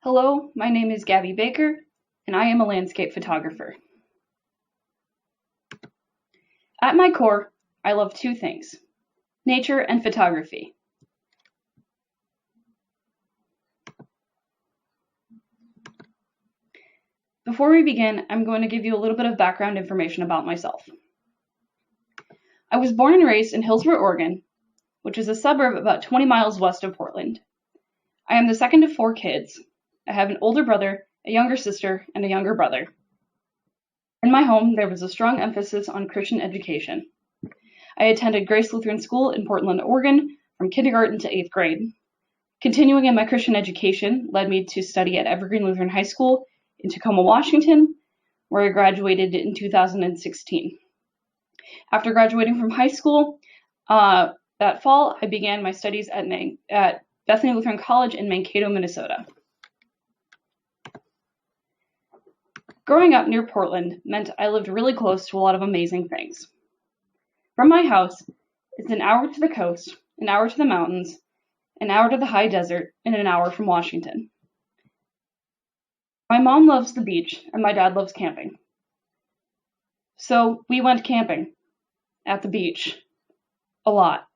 Hello, my name is Gabby Baker, and I am a landscape photographer. At my core, I love two things: nature and photography. Before we begin, I'm going to give you a little bit of background information about myself. I was born and raised in Hillsboro, Oregon, which is a suburb about 20 miles west of Portland. I am the second of 4 kids. I have an older brother, a younger sister, and a younger brother. In my home, there was a strong emphasis on Christian education. I attended Grace Lutheran School in Portland, Oregon, from kindergarten to 8th grade. Continuing in my Christian education led me to study at Evergreen Lutheran High School in Tacoma, Washington, where I graduated in 2016. After graduating from high school, that fall, I began my studies at Bethany Lutheran College in Mankato, Minnesota. Growing up near Portland meant I lived really close to a lot of amazing things. From my house, it's an hour to the coast, an hour to the mountains, an hour to the high desert, and an hour from Washington. My mom loves the beach, and my dad loves camping. So we went camping at the beach a lot.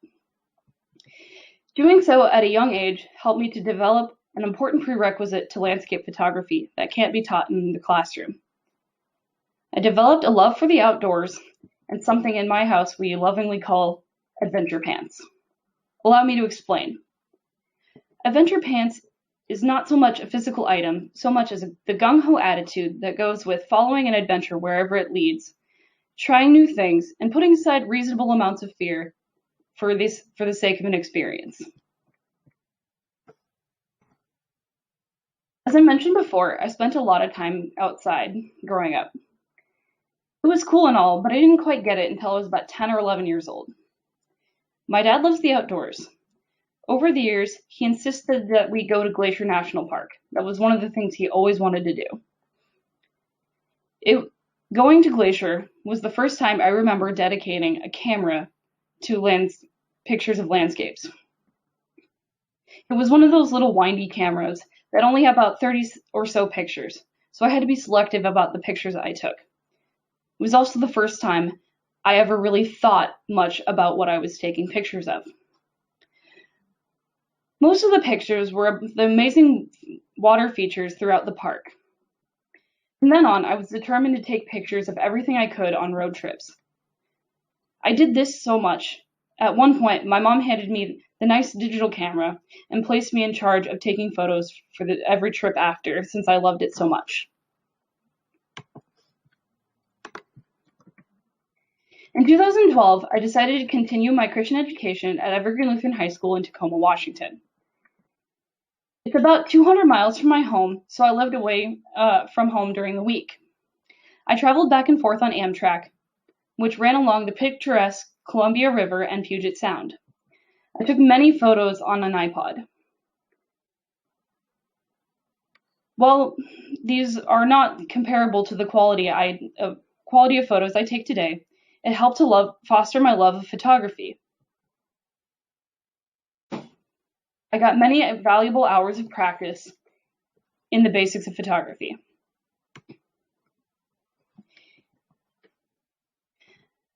Doing so at a young age helped me to develop an important prerequisite to landscape photography that can't be taught in the classroom. I developed a love for the outdoors and something in my house we lovingly call adventure pants. Allow me to explain. Adventure pants is not so much a physical item, so much as the gung-ho attitude that goes with following an adventure wherever it leads, trying new things, and putting aside reasonable amounts of fear for the sake of an experience. As I mentioned before, I spent a lot of time outside growing up. It was cool and all, but I didn't quite get it until I was about 10 or 11 years old. My dad loves the outdoors. Over the years, he insisted that we go to Glacier National Park. That was one of the things he always wanted to do. Going to Glacier was the first time I remember dedicating a camera to pictures of landscapes. It was one of those little windy cameras that only had about 30 or so pictures, so I had to be selective about the pictures I took. It was also the first time I ever really thought much about what I was taking pictures of. Most of the pictures were the amazing water features throughout the park. From then on, I was determined to take pictures of everything I could on road trips. I did this so much. At one point, my mom handed me the nice digital camera and placed me in charge of taking photos for every trip after, since I loved it so much. In 2012, I decided to continue my Christian education at Evergreen Lutheran High School in Tacoma, Washington. It's about 200 miles from my home, so I lived away from home during the week. I traveled back and forth on Amtrak, which ran along the picturesque Columbia River and Puget Sound. I took many photos on an iPod. While these are not comparable to the quality of photos I take today, it helped to foster my love of photography. I got many valuable hours of practice in the basics of photography.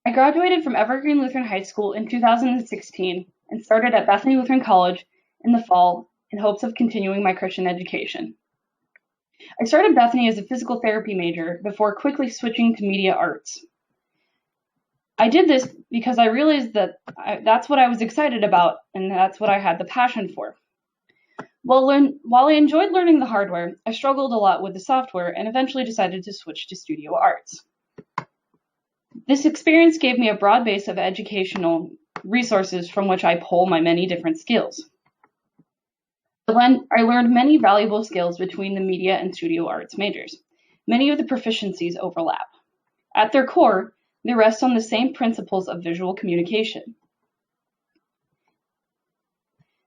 I graduated from Evergreen Lutheran High School in 2016 and started at Bethany Lutheran College in the fall in hopes of continuing my Christian education. I started Bethany as a physical therapy major before quickly switching to media arts. I did this because I realized that that's what I was excited about and that's what I had the passion for. While I enjoyed learning the hardware, I struggled a lot with the software and eventually decided to switch to studio arts. This experience gave me a broad base of educational resources from which I pull my many different skills. I learned many valuable skills between the media and studio arts majors. Many of the proficiencies overlap. At their core, they rest on the same principles of visual communication.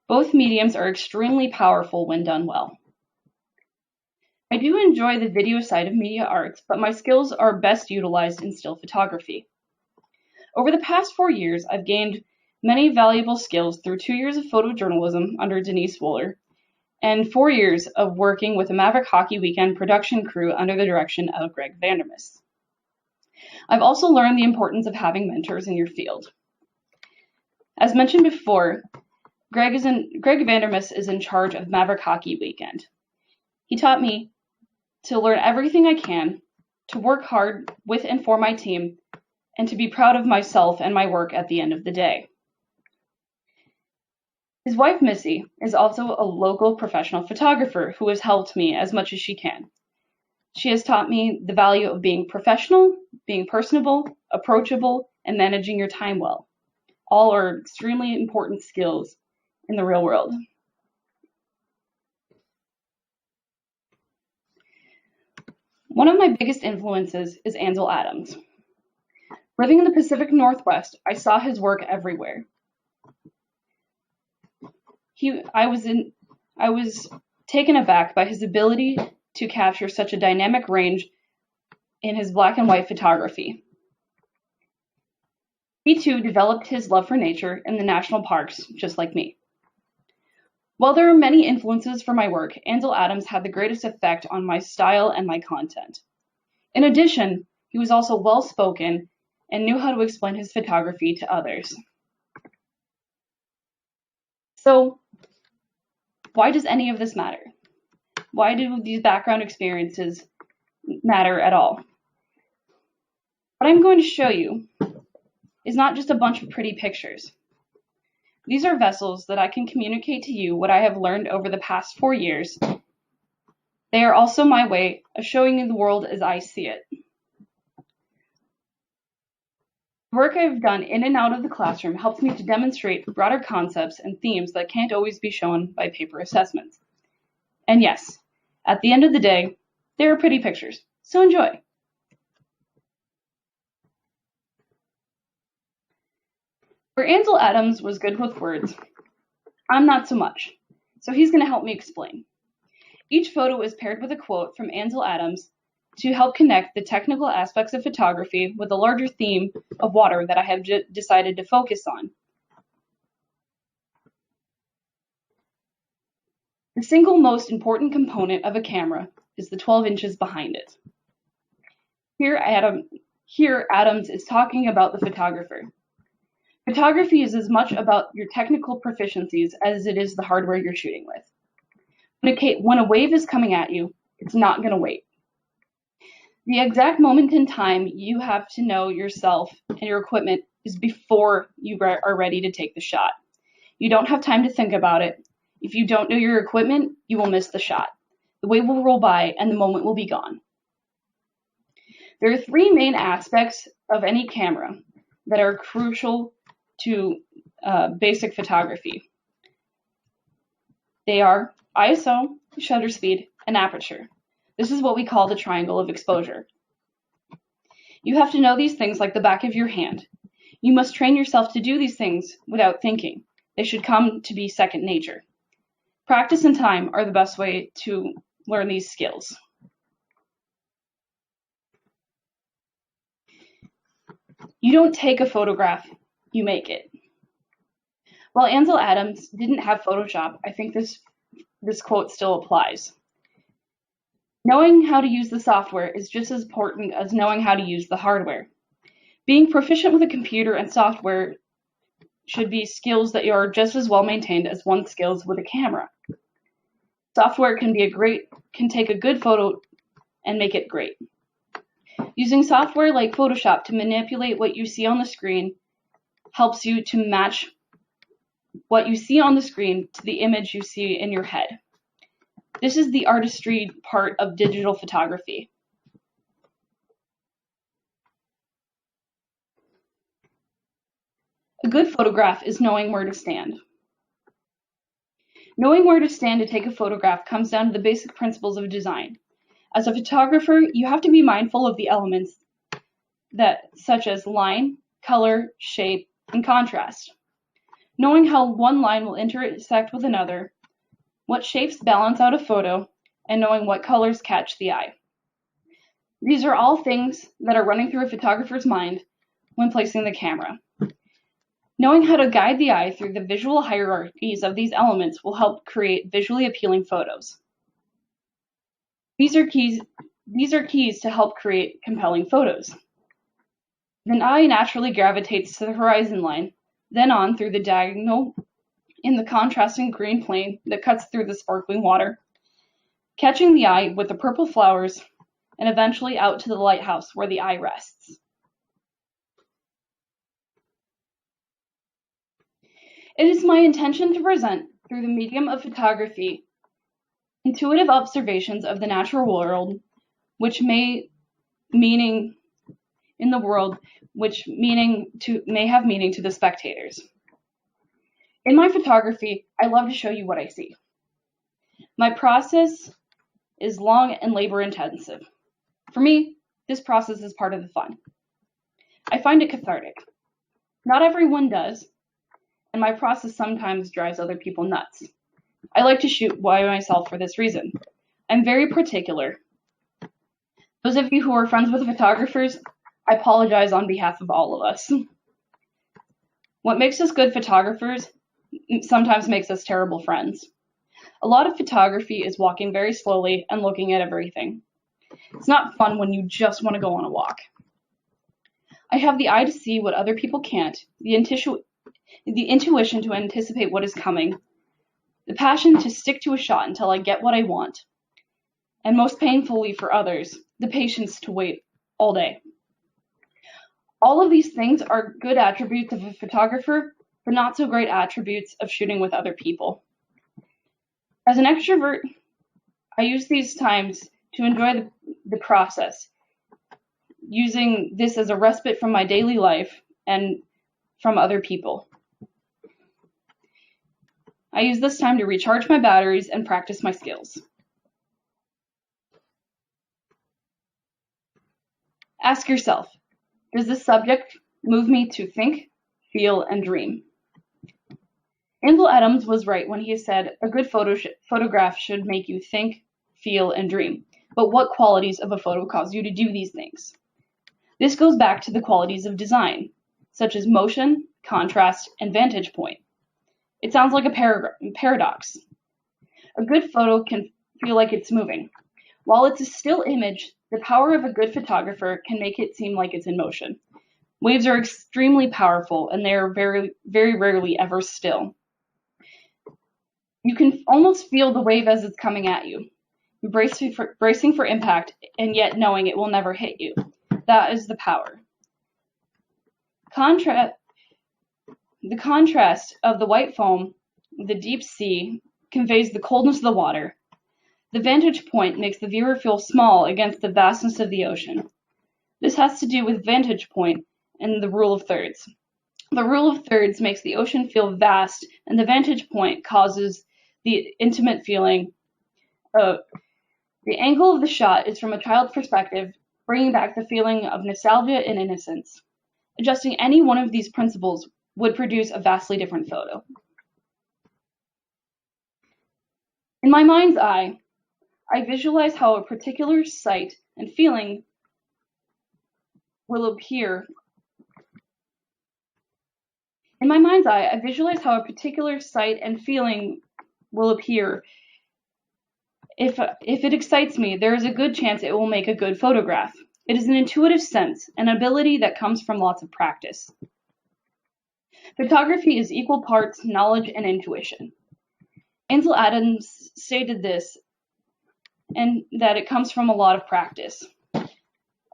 Both mediums are extremely powerful when done well. I do enjoy the video side of media arts, but my skills are best utilized in still photography. Over the past 4 years, I've gained many valuable skills through 2 years of photojournalism under Denise Wooler and 4 years of working with a Maverick Hockey Weekend production crew under the direction of Greg Vandermis. I've also learned the importance of having mentors in your field. As mentioned before, Greg Vandermis is in charge of Maverick Hockey Weekend. He taught me to learn everything I can, to work hard with and for my team, and to be proud of myself and my work at the end of the day. His wife, Missy, is also a local professional photographer who has helped me as much as she can. She has taught me the value of being professional, being personable, approachable, and managing your time well. All are extremely important skills in the real world. One of my biggest influences is Ansel Adams. Living in the Pacific Northwest, I saw his work everywhere. I was taken aback by his ability to capture such a dynamic range in his black and white photography. He too developed his love for nature in the national parks, just like me. While there are many influences for my work, Ansel Adams had the greatest effect on my style and my content. In addition, he was also well-spoken and knew how to explain his photography to others. So, why does any of this matter? Why do these background experiences matter at all? What I'm going to show you is not just a bunch of pretty pictures. These are vessels that I can communicate to you what I have learned over the past 4 years. They are also my way of showing you the world as I see it. The work I've done in and out of the classroom helps me to demonstrate broader concepts and themes that can't always be shown by paper assessments. And yes, at the end of the day, they are pretty pictures, so enjoy. Where Ansel Adams was good with words, I'm not so much, so he's going to help me explain. Each photo is paired with a quote from Ansel Adams to help connect the technical aspects of photography with the larger theme of water that I have decided to focus on. The single most important component of a camera is the 12 inches behind it. Here Adams is talking about the photographer. Photography is as much about your technical proficiencies as it is the hardware you're shooting with. When a wave is coming at you, it's not going to wait. The exact moment in time you have to know yourself and your equipment is before you are ready to take the shot. You don't have time to think about it. If you don't know your equipment, you will miss the shot. The wave will roll by and the moment will be gone. There are 3 main aspects of any camera that are crucial to basic photography. They are ISO, shutter speed, and aperture. This is what we call the triangle of exposure. You have to know these things like the back of your hand. You must train yourself to do these things without thinking. They should come to be second nature. Practice and time are the best way to learn these skills. You don't take a photograph, you make it. While Ansel Adams didn't have Photoshop, I think this quote still applies. Knowing how to use the software is just as important as knowing how to use the hardware. Being proficient with a computer and software should be skills that are just as well maintained as one's skills with a camera. Software can take a good photo and make it great. Using software like Photoshop to manipulate what you see on the screen helps you to match what you see on the screen to the image you see in your head. This is the artistry part of digital photography. A good photograph is knowing where to stand. Knowing where to stand to take a photograph comes down to the basic principles of design. As a photographer, you have to be mindful of the elements such as line, color, shape, and contrast. Knowing how one line will intersect with another, what shapes balance out a photo, and knowing what colors catch the eye. These are all things that are running through a photographer's mind when placing the camera. Knowing how to guide the eye through the visual hierarchies of these elements will help create visually appealing photos. These are keys to help create compelling photos. The eye naturally gravitates to the horizon line, then on through the diagonal in the contrasting green plane that cuts through the sparkling water, catching the eye with the purple flowers, and eventually out to the lighthouse where the eye rests. It is my intention to present, through the medium of photography, intuitive observations of the natural world, which may meaning in the world, which may have meaning to the spectators. In my photography, I love to show you what I see. My process is long and labor-intensive. For me, this process is part of the fun. I find it cathartic. Not everyone does, and my process sometimes drives other people nuts. I like to shoot by myself for this reason. I'm very particular. Those of you who are friends with photographers, I apologize on behalf of all of us. What makes us good photographers sometimes makes us terrible friends. A lot of photography is walking very slowly and looking at everything. It's not fun when you just want to go on a walk. I have the eye to see what other people can't, the intuition to anticipate what is coming, the passion to stick to a shot until I get what I want, and most painfully for others, the patience to wait all day. All of these things are good attributes of a photographer, but not so great attributes of shooting with other people. As an extrovert, I use these times to enjoy the process, using this as a respite from my daily life and from other people. I use this time to recharge my batteries and practice my skills. Ask yourself, does this subject move me to think, feel, and dream? Ansel Adams was right when he said a good photograph should make you think, feel, and dream. But what qualities of a photo cause you to do these things? This goes back to the qualities of design, such as motion, contrast, and vantage point. It sounds like a paradox. A good photo can feel like it's moving. While it's a still image, the power of a good photographer can make it seem like it's in motion. Waves are extremely powerful, and they are very, very rarely ever still. You can almost feel the wave as it's coming at you, bracing for impact, and yet knowing it will never hit you. That is the power. The contrast of the white foam, the deep sea, conveys the coldness of the water. The vantage point makes the viewer feel small against the vastness of the ocean. This has to do with vantage point and the rule of thirds. The rule of thirds makes the ocean feel vast, and the vantage point causes the intimate feeling. The angle of the shot is from a child's perspective, bringing back the feeling of nostalgia and innocence. Adjusting any one of these principles would produce a vastly different photo. In my mind's eye, I visualize how a particular sight and feeling will appear. In my mind's eye, I visualize how a particular sight and feeling will appear. If it excites me, there is a good chance it will make a good photograph. It is an intuitive sense, an ability that comes from lots of practice. Photography is equal parts knowledge and intuition. Ansel Adams stated this, and that it comes from a lot of practice. A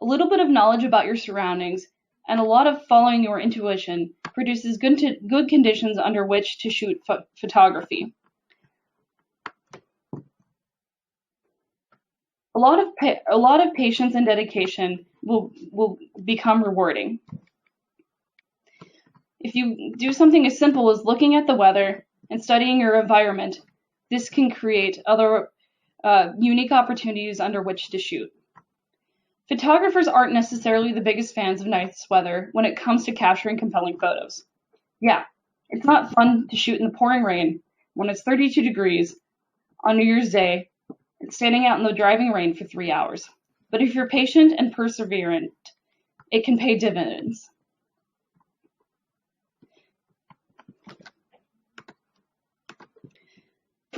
little bit of knowledge about your surroundings and a lot of following your intuition produces good conditions under which to shoot photography. A lot of patience and dedication will become rewarding. If you do something as simple as looking at the weather and studying your environment, this can create other unique opportunities under which to shoot. Photographers aren't necessarily the biggest fans of nice weather when it comes to capturing compelling photos. Yeah, it's not fun to shoot in the pouring rain when it's 32 degrees on New Year's Day and standing out in the driving rain for 3 hours. But if you're patient and perseverant, it can pay dividends.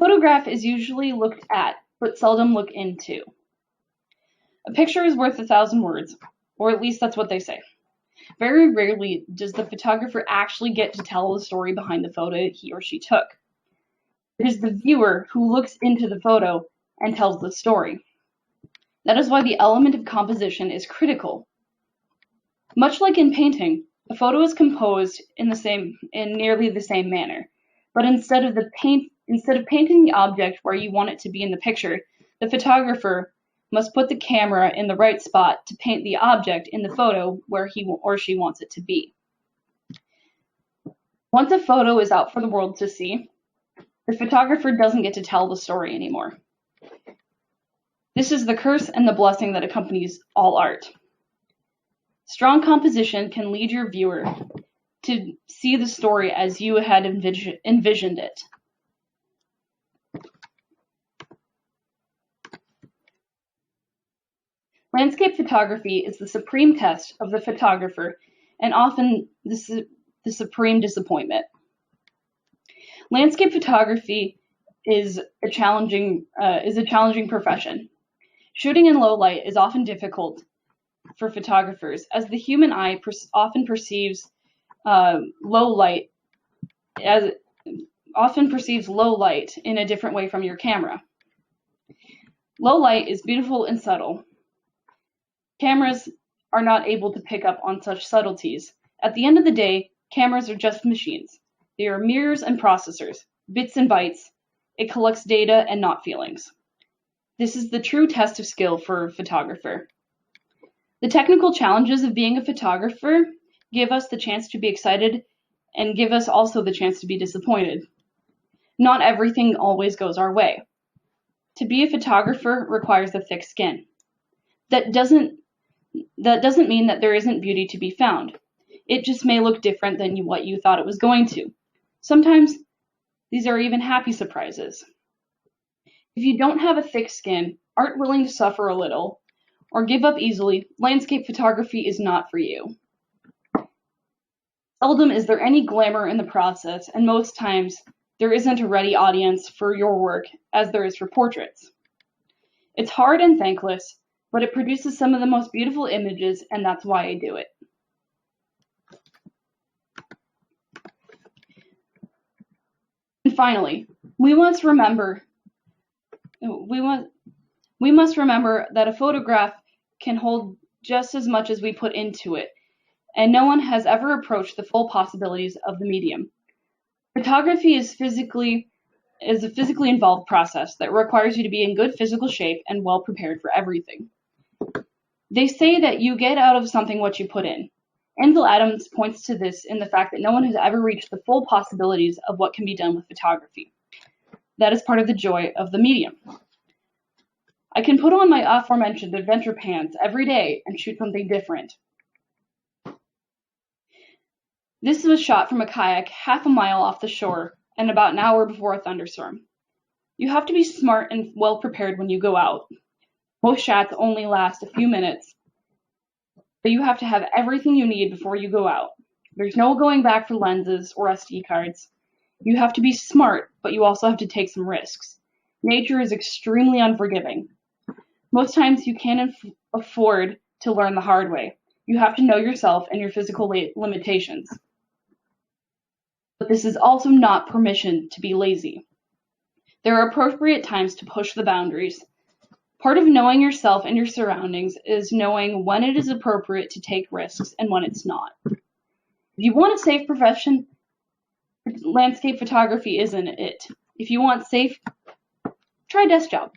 Photograph is usually looked at, but seldom looked into. A picture is worth 1,000 words, or at least that's what they say. Very rarely does the photographer actually get to tell the story behind the photo he or she took. It is the viewer who looks into the photo and tells the story. That is why the element of composition is critical. Much like in painting, a photo is composed in nearly the same manner, but instead of painting the object where you want it to be in the picture, the photographer must put the camera in the right spot to paint the object in the photo where he or she wants it to be. Once a photo is out for the world to see, the photographer doesn't get to tell the story anymore. This is the curse and the blessing that accompanies all art. Strong composition can lead your viewer to see the story as you had envisioned it. Landscape photography is the supreme test of the photographer and often the supreme disappointment. Landscape photography is a challenging profession. Shooting in low light is often difficult for photographers, as the human eye often perceives low light in a different way from your camera. Low light is beautiful and subtle. Cameras are not able to pick up on such subtleties. At the end of the day, cameras are just machines. They are mirrors and processors, bits and bytes. It collects data and not feelings. This is the true test of skill for a photographer. The technical challenges of being a photographer give us the chance to be excited and give us also the chance to be disappointed. Not everything always goes our way. To be a photographer requires a thick skin. That doesn't mean that there isn't beauty to be found. It just may look different than what you thought it was going to. Sometimes these are even happy surprises. If you don't have a thick skin, aren't willing to suffer a little, or give up easily, landscape photography is not for you. Seldom is there any glamour in the process, and most times there isn't a ready audience for your work as there is for portraits. It's hard and thankless, but it produces some of the most beautiful images, and that's why I do it. And finally, we must remember that a photograph can hold just as much as we put into it, and no one has ever approached the full possibilities of the medium. Photography is a physically involved process that requires you to be in good physical shape and well prepared for everything. They say that you get out of something what you put in. Ansel Adams points to this in the fact that no one has ever reached the full possibilities of what can be done with photography. That is part of the joy of the medium. I can put on my aforementioned adventure pants every day and shoot something different. This was shot from a kayak half a mile off the shore and about an hour before a thunderstorm. You have to be smart and well prepared when you go out. Most shots only last a few minutes, but you have to have everything you need before you go out. There's no going back for lenses or SD cards. You have to be smart, but you also have to take some risks. Nature is extremely unforgiving. Most times you can't afford to learn the hard way. You have to know yourself and your physical limitations. But this is also not permission to be lazy. There are appropriate times to push the boundaries. Part of knowing yourself and your surroundings is knowing when it is appropriate to take risks and when it's not. If you want a safe profession, landscape photography isn't it. If you want safe, try desk job.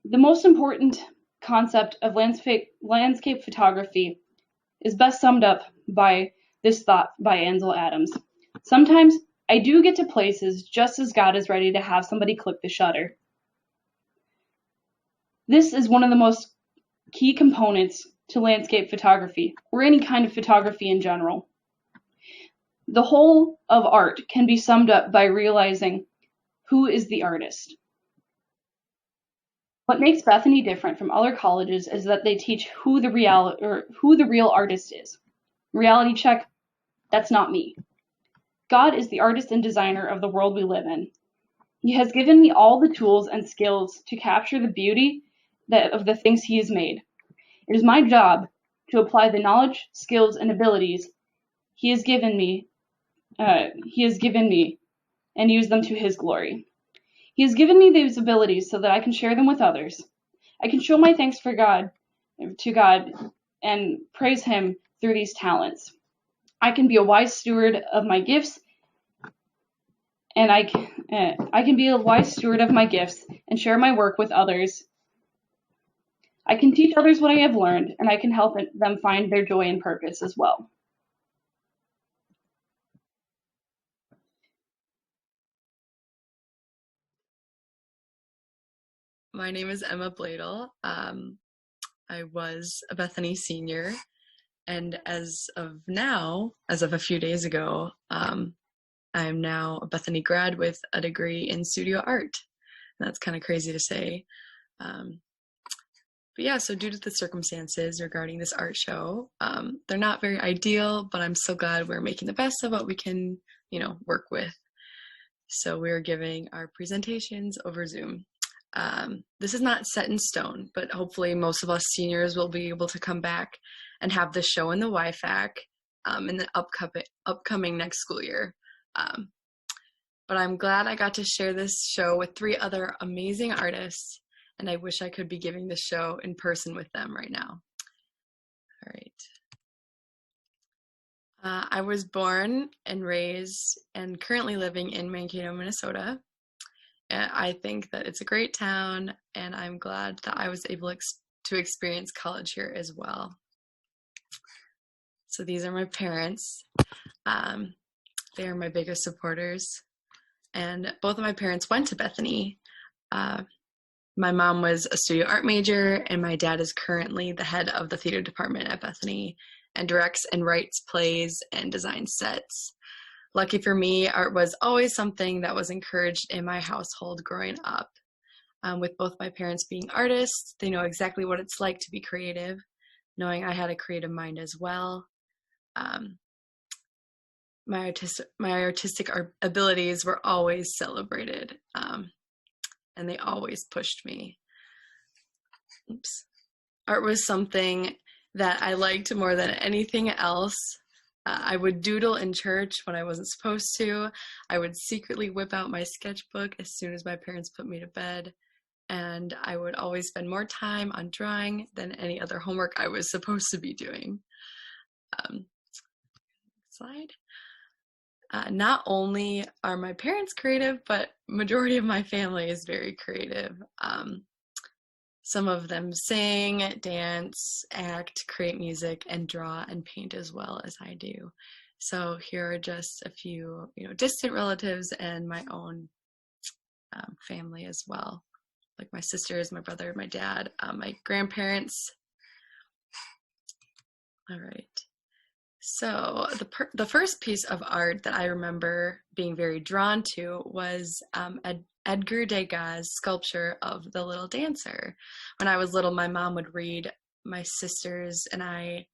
The most important concept of landscape photography is best summed up by this thought by Ansel Adams. Sometimes I do get to places just as God is ready to have somebody click the shutter. This is one of the most key components to landscape photography, or any kind of photography in general. The whole of art can be summed up by realizing who is the artist. What makes Bethany different from other colleges is that they teach who the real artist is. Reality check, that's not me. God is the artist and designer of the world we live in. He has given me all the tools and skills to capture the beauty of the things he has made. It is my job to apply the knowledge, skills, and abilities he has given me and use them to his glory. He has given me these abilities so that I can share them with others. I can show my thanks to God and praise him through these talents. I can be a wise steward of my gifts, and I can be a wise steward of my gifts and share my work with others. I can teach others what I have learned, and I can help them find their joy and purpose as well. My name is Emma Bloedel. I was a Bethany senior, and as of a few days ago, I'm now a Bethany grad with a degree in studio art. And that's kind of crazy to say. But yeah, so due to the circumstances regarding this art show, they're not very ideal, but I'm so glad we're making the best of what we can, work with. So we're giving our presentations over Zoom. This is not set in stone, but hopefully most of us seniors will be able to come back and have the show in the YFAC in the upcoming next school year. But I'm glad I got to share this show with 3 other amazing artists, and I wish I could be giving this show in person with them right now. All right. I was born and raised and currently living in Mankato, Minnesota. I think that it's a great town, and I'm glad that I was able to experience college here as well. So these are my parents. They are my biggest supporters, and both of my parents went to Bethany. My mom was a studio art major, and my dad is currently the head of the theater department at Bethany and directs and writes plays and designs sets. Lucky for me, art was always something that was encouraged in my household growing up. With both my parents being artists, they know exactly what it's like to be creative, knowing I had a creative mind as well. My artistic abilities were always celebrated, and they always pushed me. Art was something that I liked more than anything else. I would doodle in church when I wasn't supposed to. I would secretly whip out my sketchbook as soon as my parents put me to bed. And I would always spend more time on drawing than any other homework I was supposed to be doing. Slide. Not only are my parents creative, but majority of my family is very creative. Some of them sing, dance, act, create music, and draw and paint as well as I do. So here are just a few, distant relatives and my own family as well, like my sisters, my brother, my dad, my grandparents. All right. So the first piece of art that I remember being very drawn to was Edgar Degas' sculpture of The Little Dancer. When I was little, my mom would read my sisters and I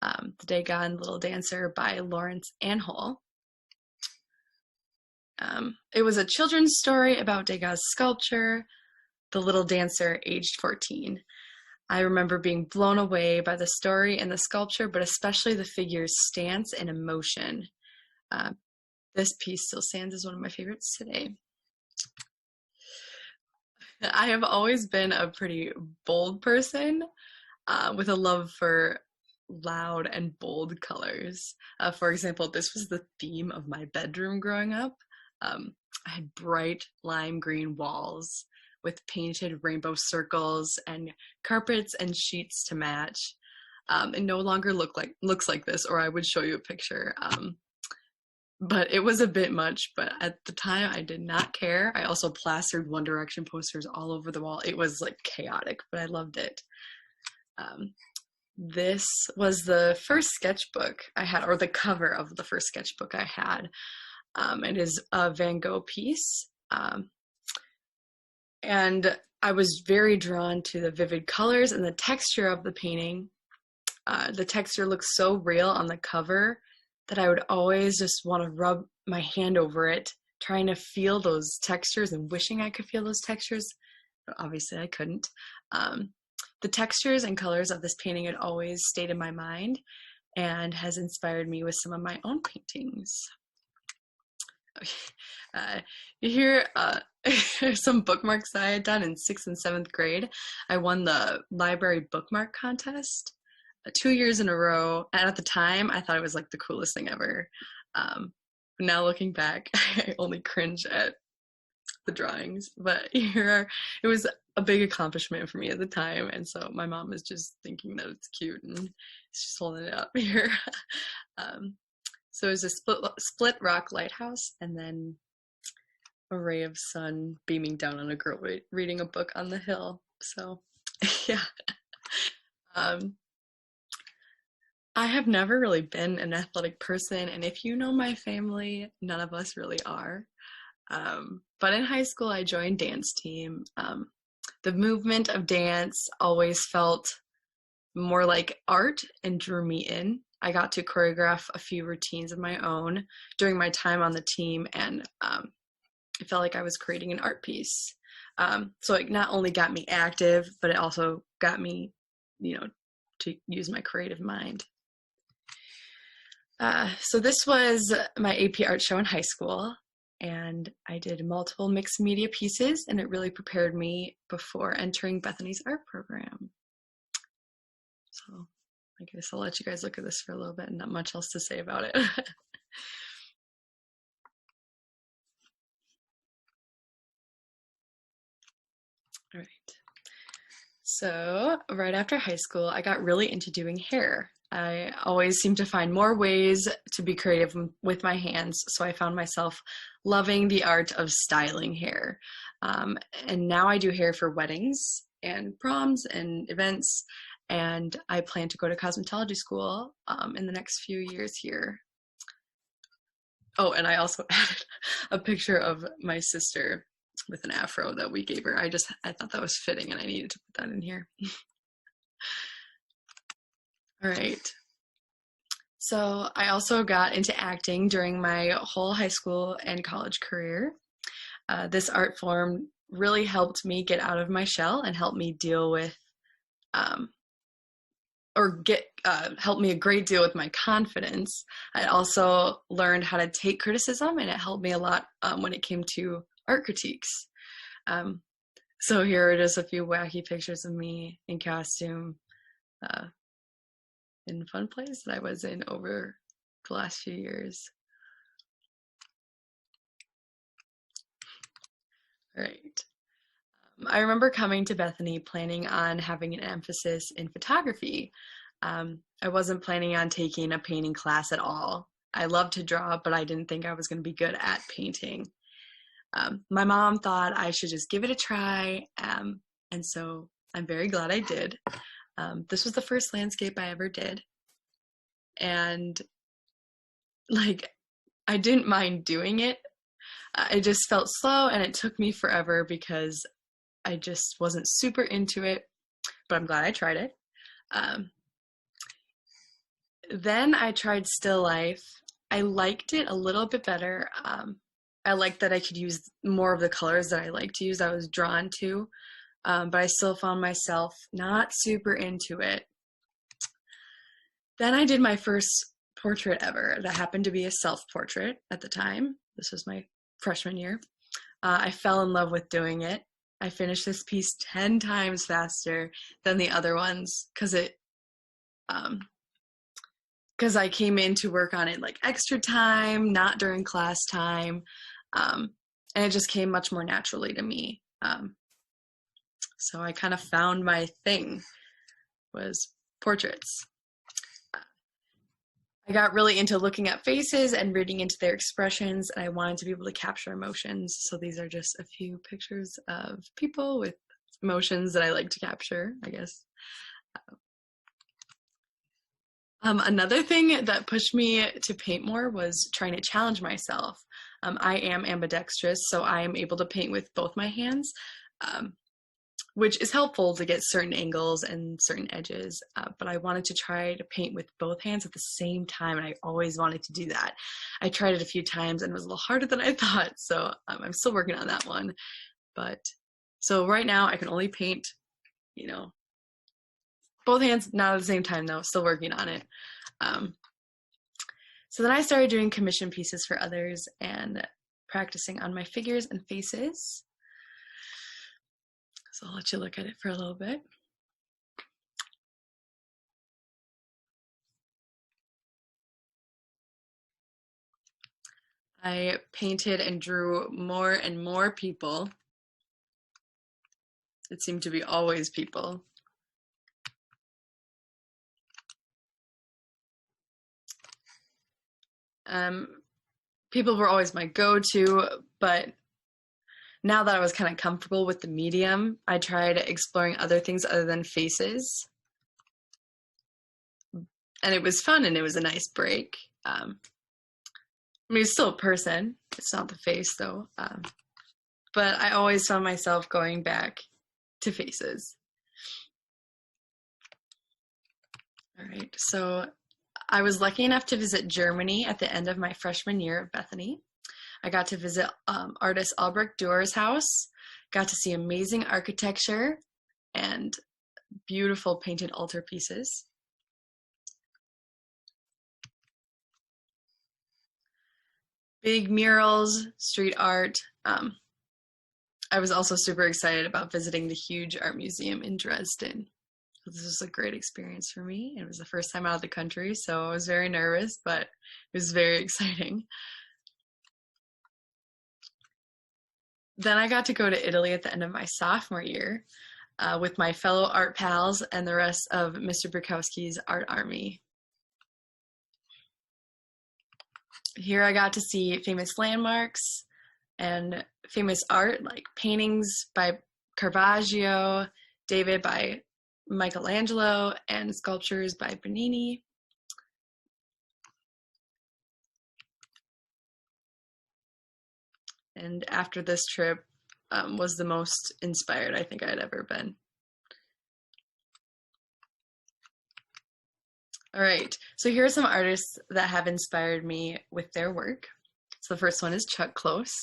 the Degas and Little Dancer by Lawrence Anhol. It was a children's story about Degas' sculpture, The Little Dancer, aged 14. I remember being blown away by the story and the sculpture, but especially the figure's stance and emotion. This piece still stands as one of my favorites today. I have always been a pretty bold person with a love for loud and bold colors. For example, this was the theme of my bedroom growing up. I had bright lime green walls with painted rainbow circles and carpets and sheets to match. It no longer looks like this, or I would show you a picture. But it was a bit much, but at the time I did not care. I also plastered One Direction posters all over the wall. It was like chaotic, but I loved it. This was the first sketchbook I had, or the cover of the first sketchbook I had. It is a Van Gogh piece. And I was very drawn to the vivid colors and the texture of the painting. The texture looks so real on the cover that I would always just want to rub my hand over it, trying to feel those textures and wishing I could feel those textures. But obviously, I couldn't. The textures and colors of this painting had always stayed in my mind and has inspired me with some of my own paintings. Here some bookmarks that I had done in 6th and 7th grade. I won the library bookmark contest 2 years in a row, and at the time I thought it was like the coolest thing ever. Now looking back, I only cringe at the drawings, but it was a big accomplishment for me at the time, and so my mom is just thinking that it's cute and she's holding it up here. So it was a split rock lighthouse, and then a ray of sun beaming down on a girl reading a book on the hill. So, yeah. I have never really been an athletic person, and if you know my family, none of us really are. But in high school, I joined dance team. The movement of dance always felt more like art and drew me in. I got to choreograph a few routines of my own during my time on the team, and it felt like I was creating an art piece. So it not only got me active, but it also got me, to use my creative mind. So this was my AP art show in high school, and I did multiple mixed media pieces, and it really prepared me before entering Bethany's art program. So I guess I'll let you guys look at this for a little bit, and not much else to say about it. All right. So right after high school, I got really into doing hair. I always seemed to find more ways to be creative with my hands, so I found myself loving the art of styling hair. And now I do hair for weddings and proms and events, and I plan to go to cosmetology school in the next few years here. Oh, and I also added a picture of my sister with an afro that we gave her. I thought that was fitting, and I needed to put that in here. All right. So I also got into acting during my whole high school and college career. This art form really helped me get out of my shell and helped me deal with, helped me a great deal with my confidence. I also learned how to take criticism, and it helped me a lot when it came to art critiques. So here are just a few wacky pictures of me in costume in fun plays that I was in over the last few years. All right. I remember coming to Bethany planning on having an emphasis in photography. I wasn't planning on taking a painting class at all. I loved to draw, but I didn't think I was going to be good at painting. My mom thought I should just give it a try, and so I'm very glad I did. This was the first landscape I ever did, and I didn't mind doing it. I just felt slow, and it took me forever because I just wasn't super into it, but I'm glad I tried it. Then I tried still life. I liked it a little bit better. I liked that I could use more of the colors that I like to use, I was drawn to, but I still found myself not super into it. Then I did my first portrait ever. That happened to be a self-portrait at the time. This was my freshman year. I fell in love with doing it. I finished this piece 10 times faster than the other ones because I came in to work on it extra time, not during class time, and it just came much more naturally to me. So I kind of found my thing was portraits. I got really into looking at faces and reading into their expressions, and I wanted to be able to capture emotions. So these are just a few pictures of people with emotions that I like to capture, I guess. Another thing that pushed me to paint more was trying to challenge myself. I am ambidextrous, so I am able to paint with both my hands. which is helpful to get certain angles and certain edges, but I wanted to try to paint with both hands at the same time, and I always wanted to do that. I tried it a few times and it was a little harder than I thought, so I'm still working on that one. But so right now I can only paint, both hands, not at the same time though, still working on it. So then I started doing commission pieces for others and practicing on my figures and faces. So I'll let you look at it for a little bit. I painted and drew more and more people. It seemed to be always people. People were always my go-to, but now that I was kind of comfortable with the medium, I tried exploring other things other than faces. And it was fun and it was a nice break. It's still a person. It's not the face though. But I always found myself going back to faces. All right, so I was lucky enough to visit Germany at the end of my freshman year at Bethany. I got to visit artist Albrecht Dührer's house, got to see amazing architecture and beautiful painted altarpieces. Big murals, street art. I was also super excited about visiting the huge art museum in Dresden. This was a great experience for me. It was the first time out of the country, so I was very nervous, but it was very exciting. Then I got to go to Italy at the end of my sophomore year with my fellow art pals and the rest of Mr. Bukowski's art army. Here I got to see famous landmarks and famous art like paintings by Caravaggio, David by Michelangelo, and sculptures by Bernini. And after this trip was the most inspired I think I'd ever been. All right, so here are some artists that have inspired me with their work. So the first one is Chuck Close.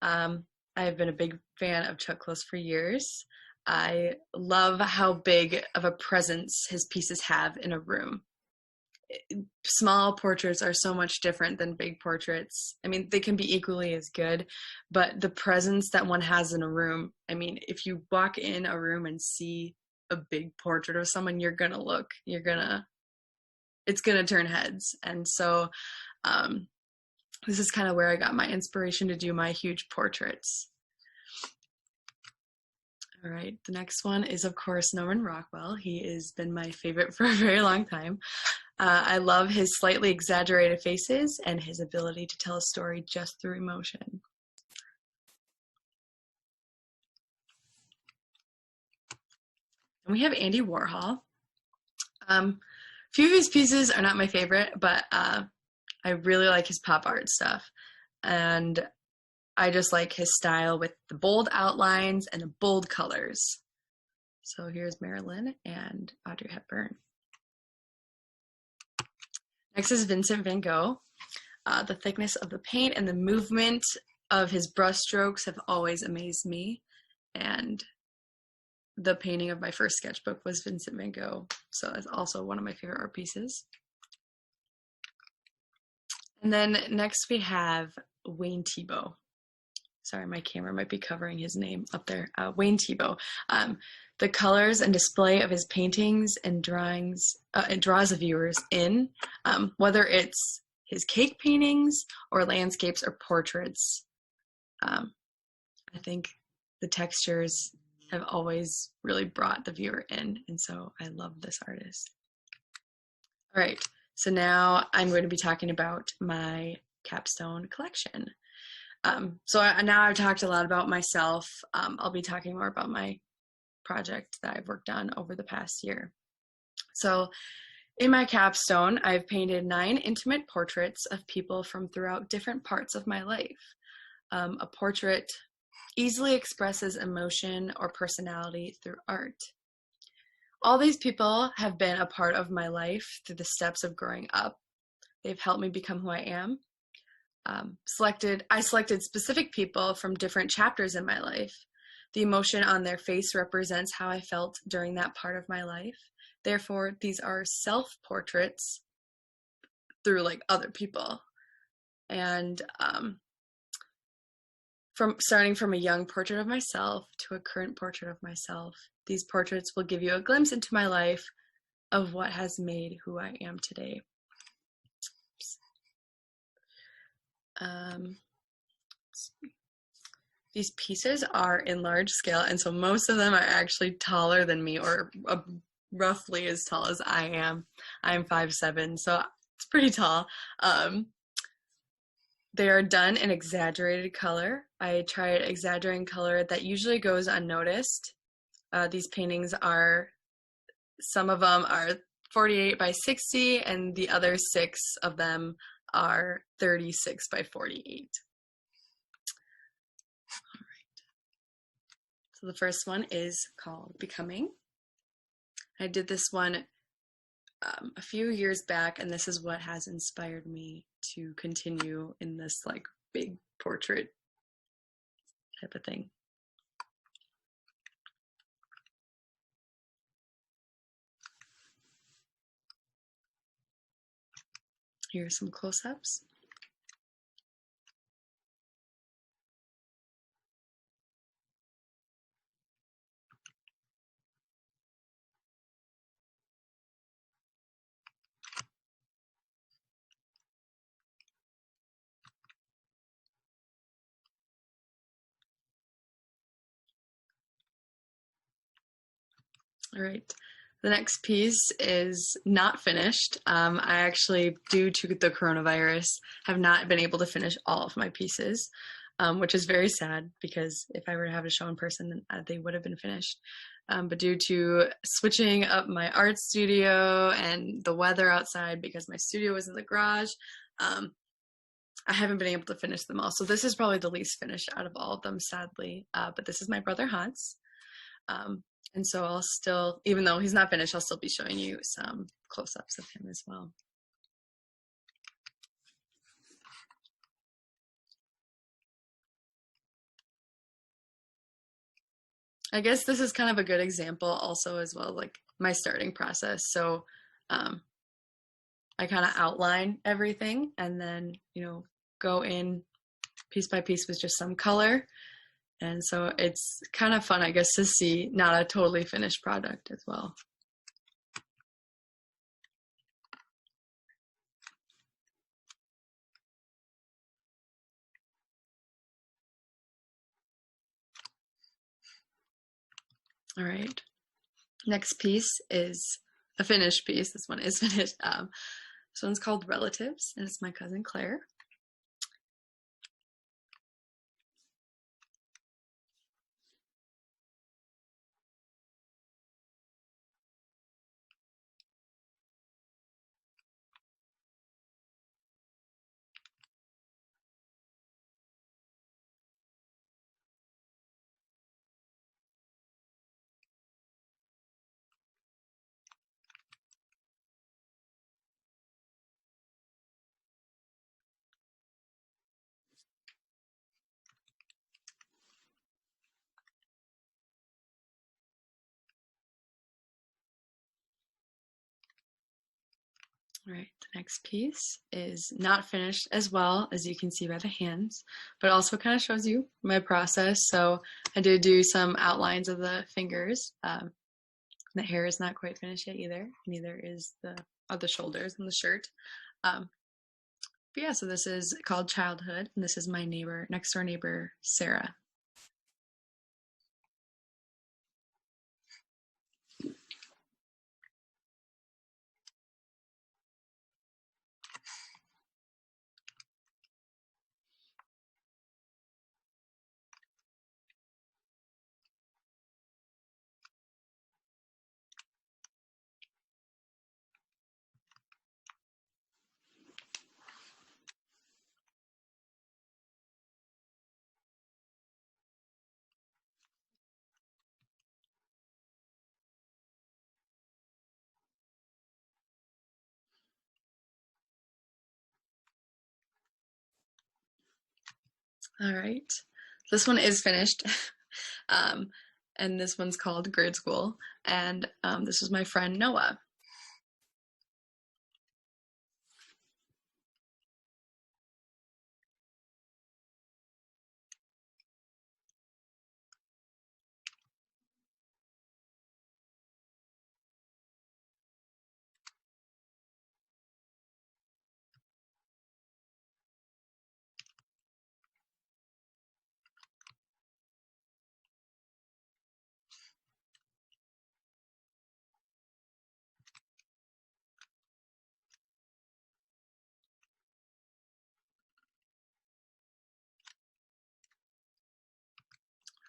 I've been a big fan of Chuck Close for years. I love how big of a presence his pieces have in a room. Small portraits are so much different than big portraits. I mean, they can be equally as good, but the presence that one has in a room, I mean, if you walk in a room and see a big portrait of someone, it's gonna turn heads. And so this is kind of where I got my inspiration to do my huge portraits. All right, the next one is, of course, Norman Rockwell. He has been my favorite for a very long time. I love his slightly exaggerated faces and his ability to tell a story just through emotion. And we have Andy Warhol. A few of his pieces are not my favorite, but I really like his pop art stuff. And I just like his style with the bold outlines and the bold colors. So here's Marilyn and Audrey Hepburn. Next is Vincent van Gogh. The thickness of the paint and the movement of his brush strokes have always amazed me. And the painting of my first sketchbook was Vincent van Gogh. So it's also one of my favorite art pieces. And then next we have Wayne Thiebaud. Sorry, my camera might be covering his name up there. Wayne Thiebaud. The colors and display of his paintings and drawings, it draws the viewers in, whether it's his cake paintings or landscapes or portraits. I think the textures have always really brought the viewer in, and so I love this artist. All right, so now I'm going to be talking about my capstone collection. Now I've talked a lot about myself. I'll be talking more about my project that I've worked on over the past year. So in my capstone, I've painted 9 intimate portraits of people from throughout different parts of my life. A portrait easily expresses emotion or personality through art. All these people have been a part of my life through the steps of growing up. They've helped me become who I am. I selected specific people from different chapters in my life. The emotion on their face represents how I felt during that part of my life. Therefore, these are self-portraits through like other people. And starting from a young portrait of myself to a current portrait of myself, these portraits will give you a glimpse into my life of what has made who I am today. These pieces are in large scale, and so most of them are actually taller than me, or roughly as tall as I am. I'm 5'7", so it's pretty tall. They are done in exaggerated color. I tried exaggerating color that usually goes unnoticed. These paintings some of them are 48 by 60, and the other 6 of them are 36 by 48. All right. So the first one is called Becoming. I did this one a few years back, and this is what has inspired me to continue in this like big portrait type of thing. Here are some close-ups. All right. The next piece is not finished. I actually, due to the coronavirus, have not been able to finish all of my pieces, which is very sad because if I were to have a show in person, they would have been finished. But due to switching up my art studio and the weather outside, because my studio was in the garage, I haven't been able to finish them all. So this is probably the least finished out of all of them, sadly. But this is my brother Hans. And so I'll still, even though he's not finished, I'll still be showing you some close-ups of him as well. I guess this is kind of a good example also as well, like my starting process. So I kind of outline everything and then, go in piece by piece with just some color. And so it's kind of fun, I guess, to see not a totally finished product as well. All right. Next piece is a finished piece. This one is finished. This one's called Relatives, and it's my cousin Claire. All right, the next piece is not finished as well, as you can see by the hands, but also kind of shows you my process. So I did do some outlines of the fingers. The hair is not quite finished yet either. Neither is the shoulders and the shirt. But yeah, so this is called Childhood, and this is my next door neighbor, Sarah. All right. This one is finished. And this one's called Grade School. And this was my friend Noah.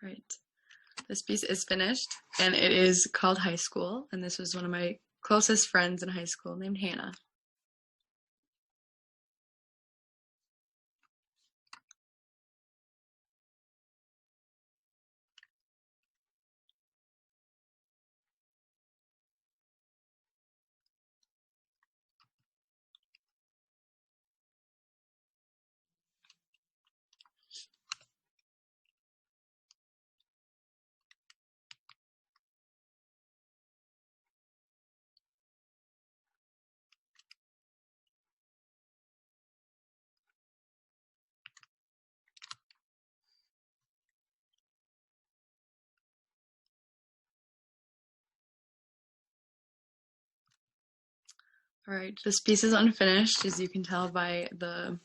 Right. This piece is finished, and it is called High School, and this was one of my closest friends in high school named Hannah. All right, this piece is unfinished, as you can tell by the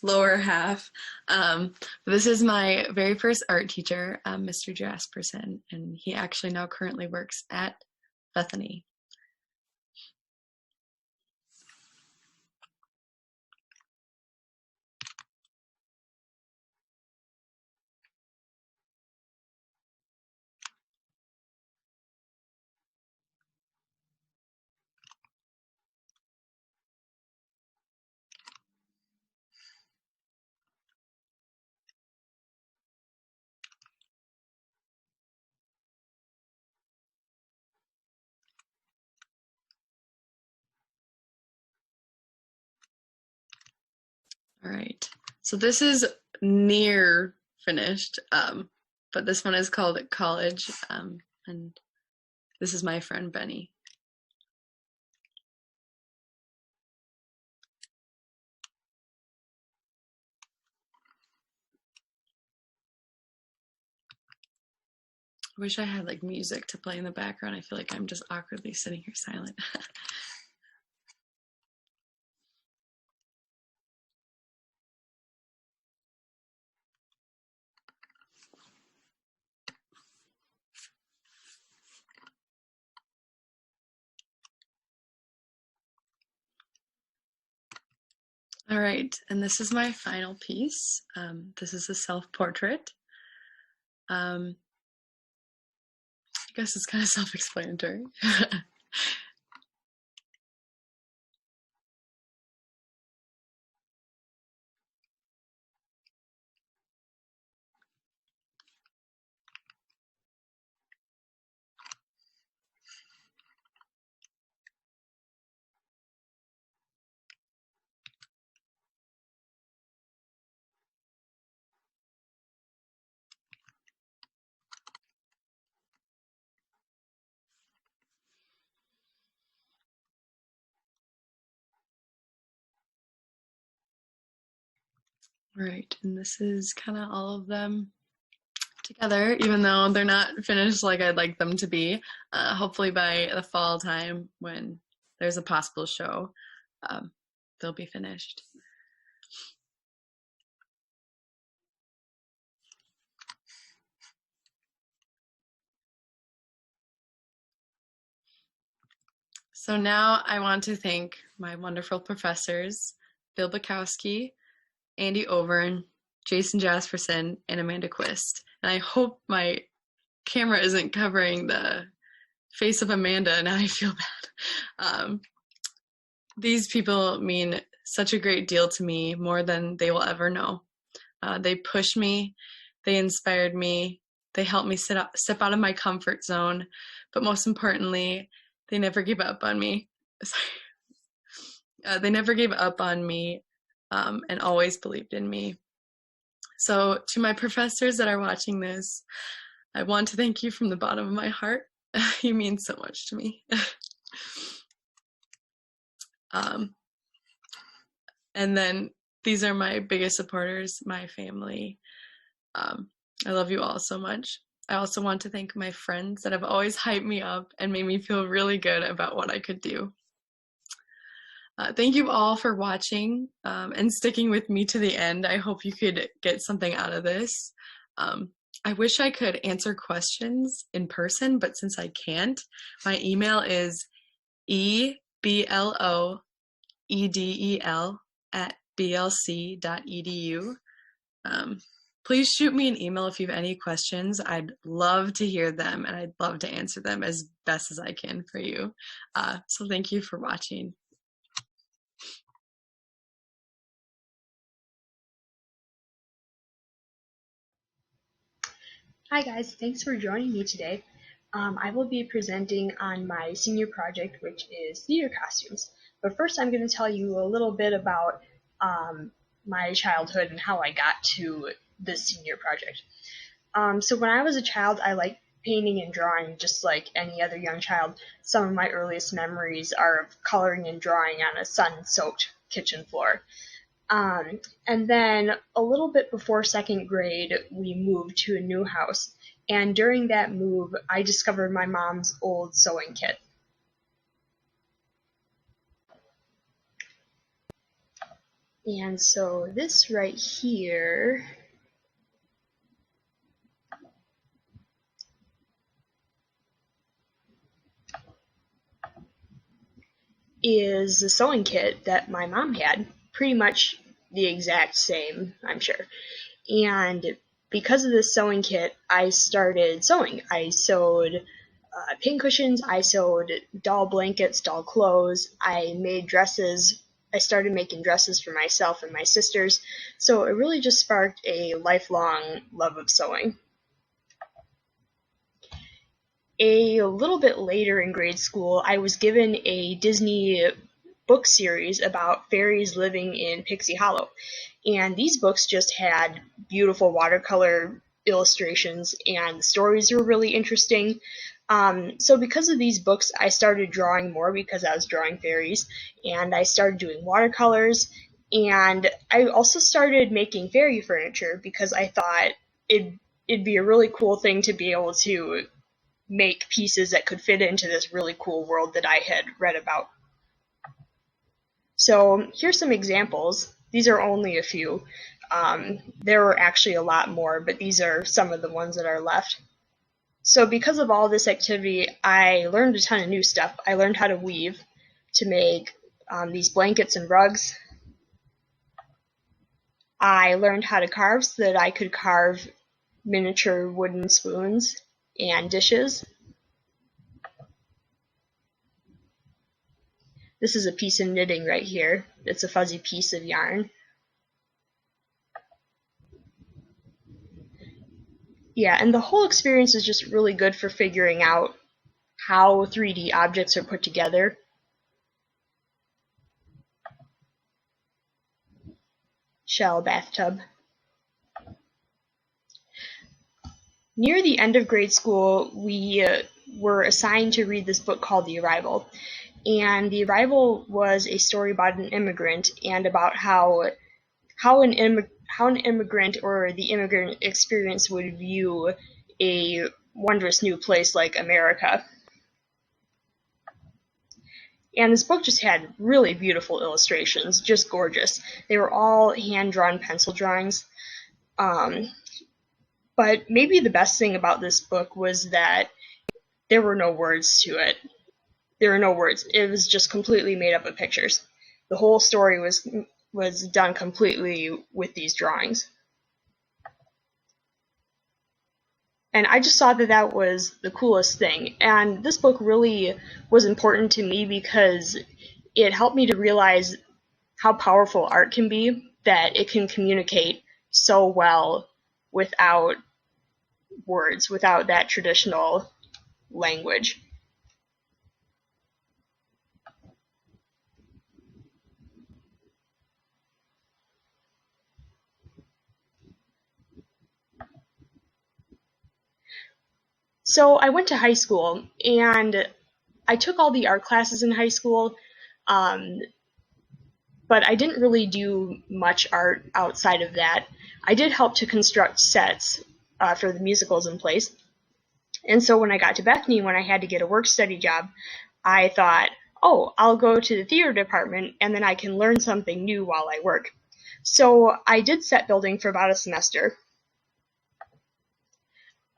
lower half. This is my very first art teacher, Mr. Jasperson, and he actually now currently works at Bethany. All right, so this is near finished, but this one is called College, and this is my friend Benny. I wish I had like music to play in the background. I feel like I'm just awkwardly sitting here silent. All right, and this is my final piece. This is a self-portrait. I guess it's kind of self-explanatory. Right, and this is kind of all of them together, even though they're not finished like I'd like them to be. Hopefully by the fall time, when there's a possible show, they'll be finished. So now I want to thank my wonderful professors, Bill Bukowski, Andy Overn, Jason Jasperson, and Amanda Quist. And I hope my camera isn't covering the face of Amanda, and I feel bad. These people mean such a great deal to me, more than they will ever know. They pushed me, they inspired me, they helped me step out of my comfort zone, but most importantly, they never gave up on me. They never gave up on me and always believed in me. So to my professors that are watching this, I want to thank you from the bottom of my heart. You mean so much to me. And then these are my biggest supporters, my family. I love you all so much. I also want to thank my friends that have always hyped me up and made me feel really good about what I could do. Thank you all for watching and sticking with me to the end. I hope you could get something out of this. I wish I could answer questions in person, but since I can't, my email is ebloedel@blc.edu. Please shoot me an email if you have any questions. I'd love to hear them, and I'd love to answer them as best as I can for you. So thank you for watching. Hi guys, thanks for joining me today. I will be presenting on my senior project, which is theater costumes. But first I'm going to tell you a little bit about my childhood and how I got to this senior project. So when I was a child, I liked painting and drawing just like any other young child. Some of my earliest memories are of coloring and drawing on a sun-soaked kitchen floor. And then a little bit before second grade, we moved to a new house. And during that move, I discovered my mom's old sewing kit. And so this right here is the sewing kit that my mom had. Pretty much the exact same, I'm sure. And because of this sewing kit, I started sewing. I sewed pincushions, I sewed doll blankets, doll clothes, I made dresses. I started making dresses for myself and my sisters. So it really just sparked a lifelong love of sewing. A little bit later in grade school, I was given a Disney book series about fairies living in Pixie Hollow. And these books just had beautiful watercolor illustrations, and the stories were really interesting. So because of these books, I started drawing more because I was drawing fairies, and I started doing watercolors, and I also started making fairy furniture because I thought it'd be a really cool thing to be able to make pieces that could fit into this really cool world that I had read about. So here's some examples. These are only a few. There were actually a lot more, but these are some of the ones that are left. So because of all this activity, I learned a ton of new stuff. I learned how to weave to make these blankets and rugs. I learned how to carve so that I could carve miniature wooden spoons and dishes. This is a piece of knitting right here. It's a fuzzy piece of yarn. Yeah, and the whole experience is just really good for figuring out how 3D objects are put together. Shell bathtub. Near the end of grade school, we were assigned to read this book called The Arrival. And The Arrival was a story about an immigrant and about how an immigrant or the immigrant experience would view a wondrous new place like America. And this book just had really beautiful illustrations, just gorgeous. They were all hand-drawn pencil drawings. But maybe the best thing about this book was that there were no words to it. There were no words. It was just completely made up of pictures. The whole story was done completely with these drawings. And I just thought that that was the coolest thing. And this book really was important to me because it helped me to realize how powerful art can be, that it can communicate so well without words, without that traditional language. So I went to high school, and I took all the art classes in high school, but I didn't really do much art outside of that. I did help to construct sets for the musicals in place. And so when I got to Bethany, when I had to get a work-study job, I thought, oh, I'll go to the theater department, and then I can learn something new while I work. So I did set building for about a semester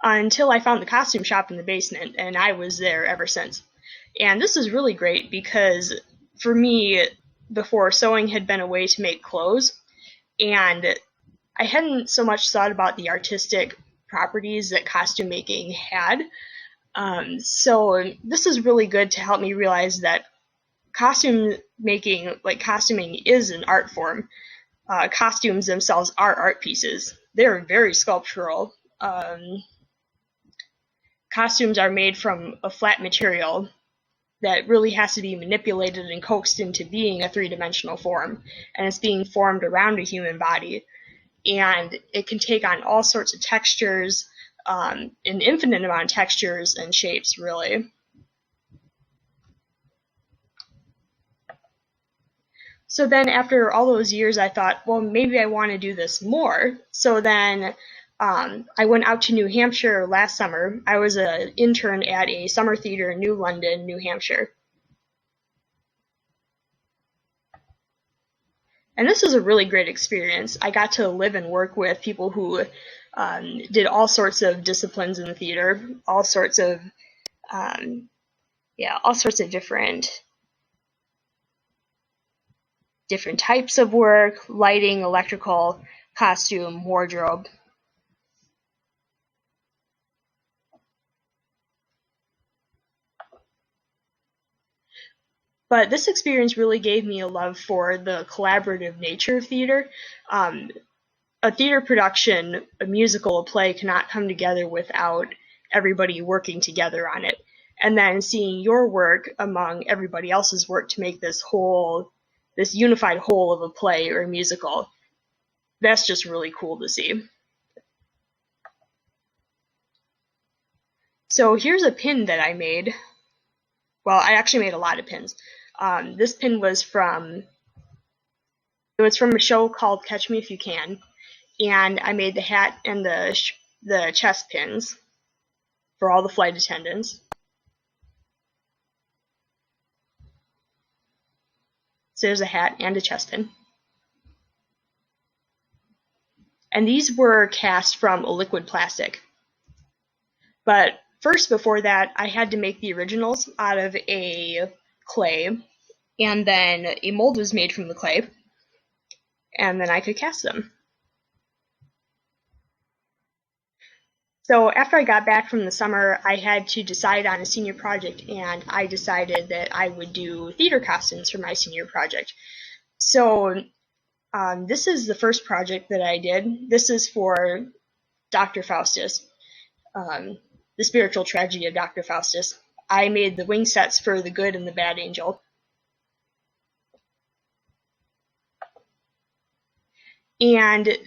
until I found the costume shop in the basement, and I was there ever since. And this was really great because for me, before, sewing had been a way to make clothes, and I hadn't so much thought about the artistic properties that costume making had. So this is really good to help me realize that costume making, like costuming, is an art form. Costumes themselves are art pieces. They're very sculptural. Costumes are made from a flat material that really has to be manipulated and coaxed into being a three-dimensional form, and it's being formed around a human body. And it can take on all sorts of textures, an infinite amount of textures and shapes, really. So then after all those years, I thought, well, maybe I want to do this more. So then I went out to New Hampshire last summer. I was an intern at a summer theater in New London, New Hampshire. And this was a really great experience. I got to live and work with people who did all sorts of disciplines in the theater, all sorts of different types of work: lighting, electrical, costume, wardrobe. But this experience really gave me a love for the collaborative nature of theater. A theater production, a musical, a play cannot come together without everybody working together on it. And then seeing your work among everybody else's work to make this unified whole of a play or a musical, that's just really cool to see. So here's a pin that I made. Well, I actually made a lot of pins. This pin was from a show called Catch Me If You Can, and I made the hat and the chest pins for all the flight attendants. So there's a hat and a chest pin. And these were cast from a liquid plastic. But first, before that, I had to make the originals out of a clay, and then a mold was made from the clay, and then I could cast them. So after I got back from the summer, I had to decide on a senior project, and I decided that I would do theater costumes for my senior project. So this is the first project that I did. This is for Dr. Faustus, the spiritual tragedy of Dr. Faustus. I made the wing sets for the good and the bad angel. And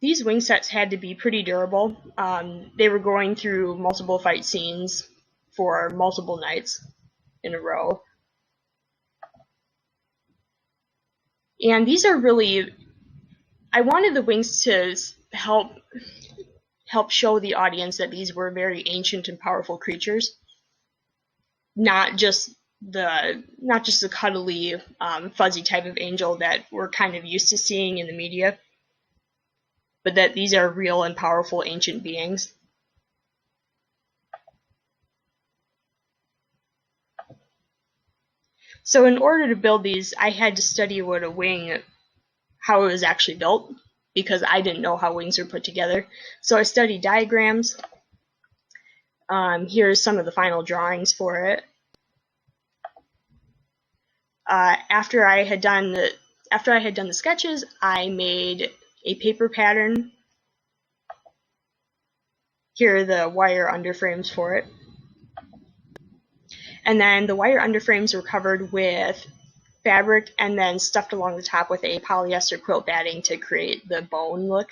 these wing sets had to be pretty durable. They were going through multiple fight scenes for multiple nights in a row. And these are really, I wanted the wings to help show the audience that these were very ancient and powerful creatures. Not just the cuddly, fuzzy type of angel that we're kind of used to seeing in the media, but that these are real and powerful ancient beings. So in order to build these, I had to study how it was actually built, because I didn't know how wings were put together. So I studied diagrams. Here's some of the final drawings for it. After I had done the sketches, I made a paper pattern. Here are the wire underframes for it. And then the wire underframes were covered with fabric and then stuffed along the top with a polyester quilt batting to create the bone look.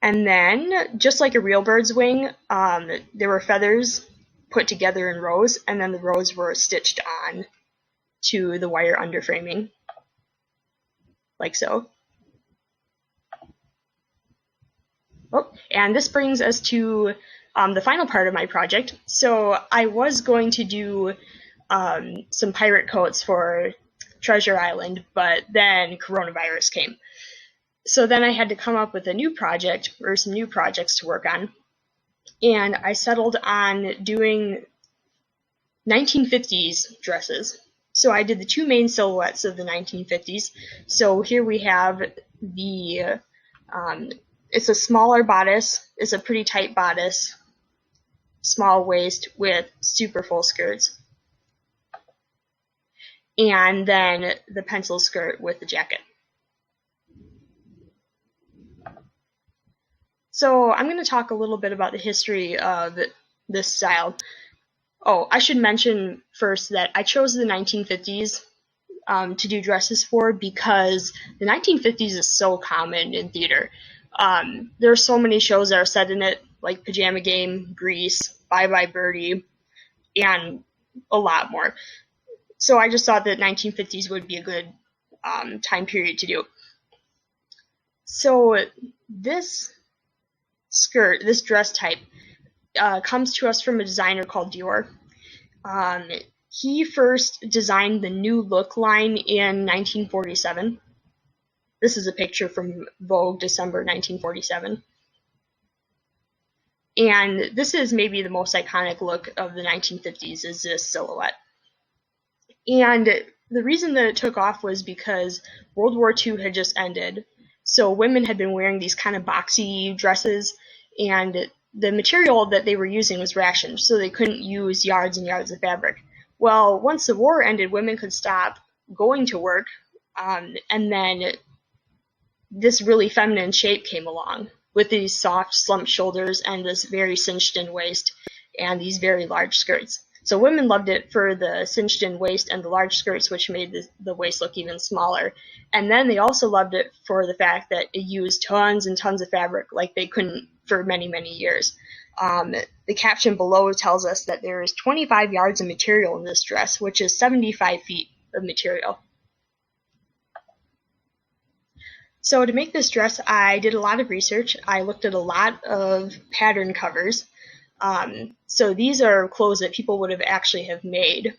And then, just like a real bird's wing, there were feathers put together in rows, and then the rows were stitched on to the wire underframing, like so. Oh, and this brings us to the final part of my project. So I was going to do some pirate coats for Treasure Island, but then coronavirus came. So then I had to come up with a new project, or some new projects to work on. And I settled on doing 1950s dresses. So I did the two main silhouettes of the 1950s. So here we have the, it's a smaller bodice, it's a pretty tight bodice, small waist with super full skirts. And then the pencil skirt with the jacket. So I'm going to talk a little bit about the history of this style. Oh, I should mention first that I chose the 1950s to do dresses for because the 1950s is so common in theater. There are so many shows that are set in it, like Pajama Game, Grease, Bye Bye Birdie, and a lot more. So I just thought that 1950s would be a good time period to do. So this skirt, this dress type, comes to us from a designer called Dior. He first designed the New Look line in 1947. This is a picture from Vogue, December 1947. And this is maybe the most iconic look of the 1950s, is this silhouette. And the reason that it took off was because World War II had just ended. So women had been wearing these kind of boxy dresses, and the material that they were using was rationed, so they couldn't use yards and yards of fabric. Well, once the war ended, women could stop going to work, and then this really feminine shape came along with these soft, slumped shoulders and this very cinched-in waist and these very large skirts. So women loved it for the cinched-in waist and the large skirts, which made the waist look even smaller. And then they also loved it for the fact that it used tons and tons of fabric like they couldn't for many, many years. The caption below tells us that there is 25 yards of material in this dress, which is 75 feet of material. So to make this dress, I did a lot of research. I looked at a lot of pattern covers. So these are clothes that people would have actually have made.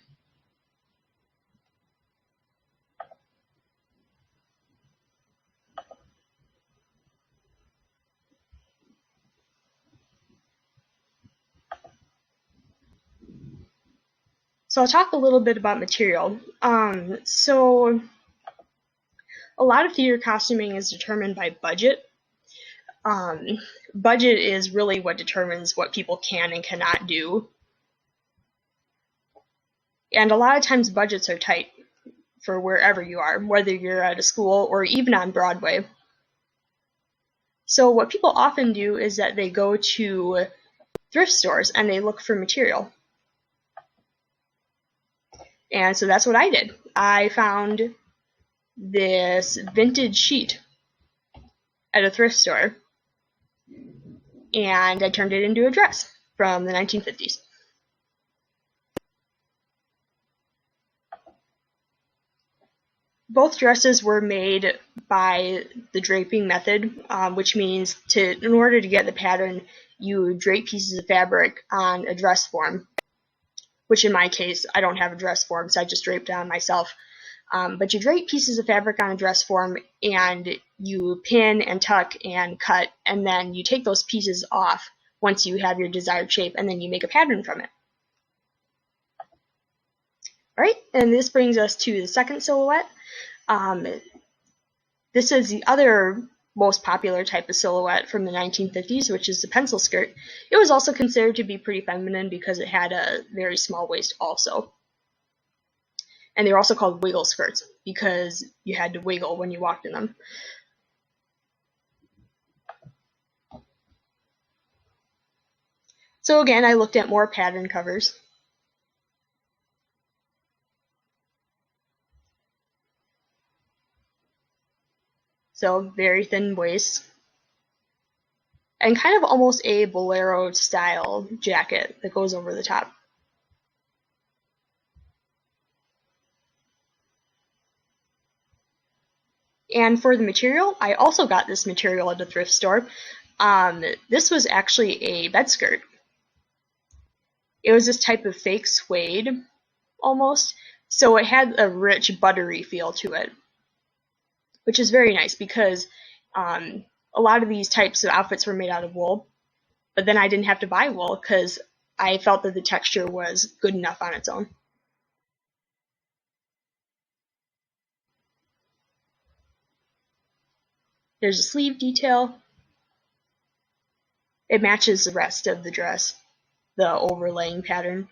So I'll talk a little bit about material. So a lot of theater costuming is determined by budget. Budget is really what determines what people can and cannot do. And a lot of times budgets are tight for wherever you are, whether you're at a school or even on Broadway. So what people often do is that they go to thrift stores and they look for material. And so that's what I did. I found this vintage sheet at a thrift store, and I turned it into a dress from the 1950s. Both dresses were made by the draping method, which means in order to get the pattern, you drape pieces of fabric on a dress form, which in my case, I don't have a dress form, so I just draped it on myself. But you drape pieces of fabric on a dress form, and you pin and tuck and cut, and then you take those pieces off once you have your desired shape, and then you make a pattern from it. All right, and this brings us to the second silhouette. This is the other most popular type of silhouette from the 1950s, which is the pencil skirt. It was also considered to be pretty feminine because it had a very small waist also. And they were also called wiggle skirts because you had to wiggle when you walked in them. So again, I looked at more pattern covers. So very thin waist. and kind of almost a bolero style jacket that goes over the top. And for the material, I also got this material at a thrift store. This was actually a bed skirt. It was this type of fake suede, almost, so it had a rich, buttery feel to it, which is very nice because a lot of these types of outfits were made out of wool, but then I didn't have to buy wool because I felt that the texture was good enough on its own. There's a sleeve detail. It matches the rest of the dress, the overlaying pattern.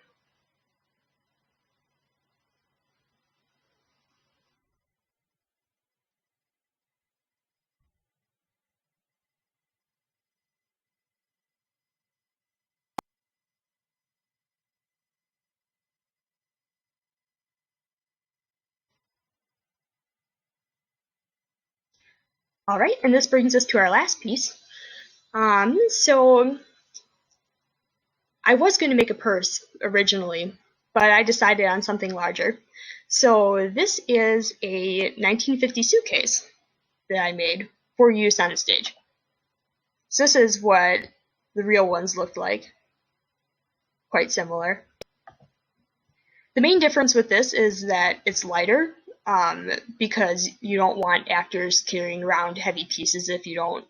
All right, and this brings us to our last piece. So I was going to make a purse originally, but I decided on something larger. So this is a 1950 suitcase that I made for use on a stage. So this is what the real ones looked like. Quite similar. The main difference with this is that it's lighter, because you don't want actors carrying around heavy pieces if you don't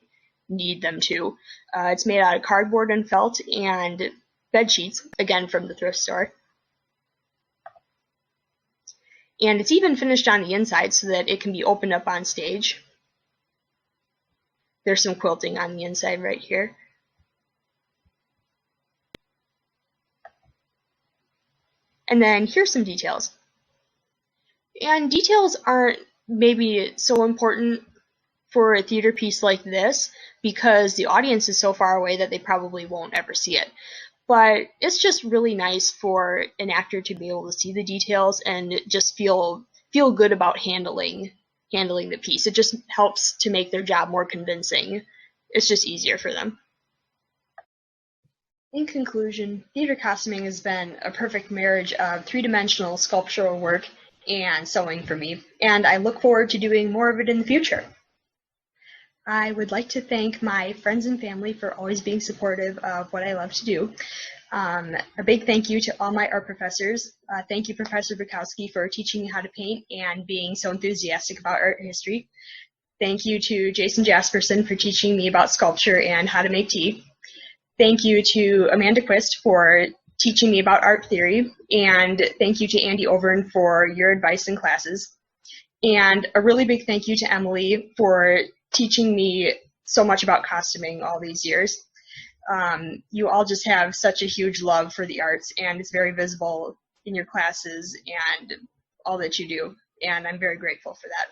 need them to. It's made out of cardboard and felt and bed sheets, again from the thrift store. And it's even finished on the inside so that it can be opened up on stage. There's some quilting on the inside right here. And then here's some details. And details aren't maybe so important for a theater piece like this because the audience is so far away that they probably won't ever see it. But it's just really nice for an actor to be able to see the details and just feel good about handling the piece. It just helps to make their job more convincing. It's just easier for them. In conclusion, theater costuming has been a perfect marriage of three-dimensional sculptural work and sewing for me, and I look forward to doing more of it in the future. I would like to thank my friends and family for always being supportive of what I love to do. A big thank you to all my art professors. Thank you, Professor Bukowski, for teaching me how to paint and being so enthusiastic about art history. Thank you to Jason Jasperson for teaching me about sculpture and how to make tea. Thank you to Amanda Quist for teaching me about art theory, and thank you to Andy Overn for your advice in classes. And a really big thank you to Emily for teaching me so much about costuming all these years. You all just have such a huge love for the arts, and it's very visible in your classes and all that you do, and I'm very grateful for that.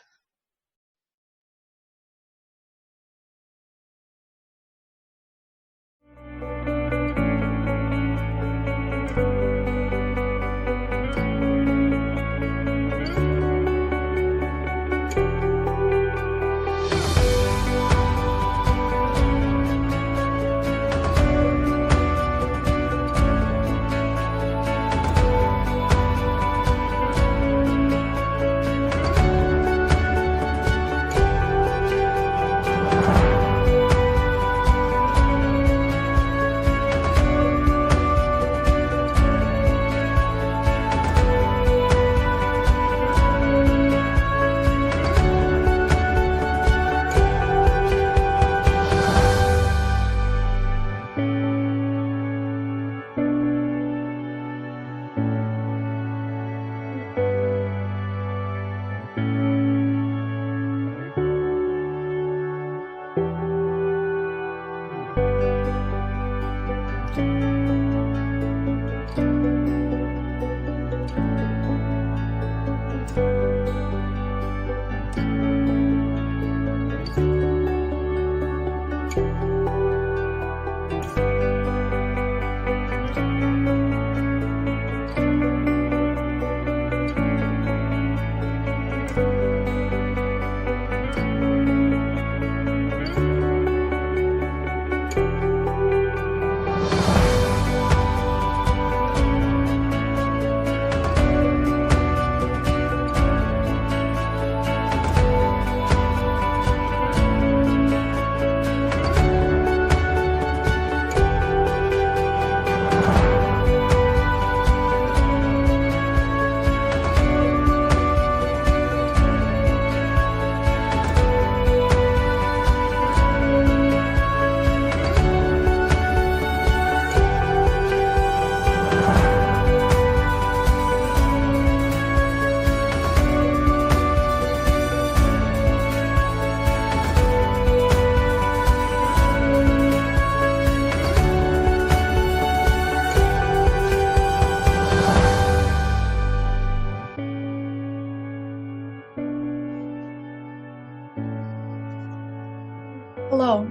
Hello,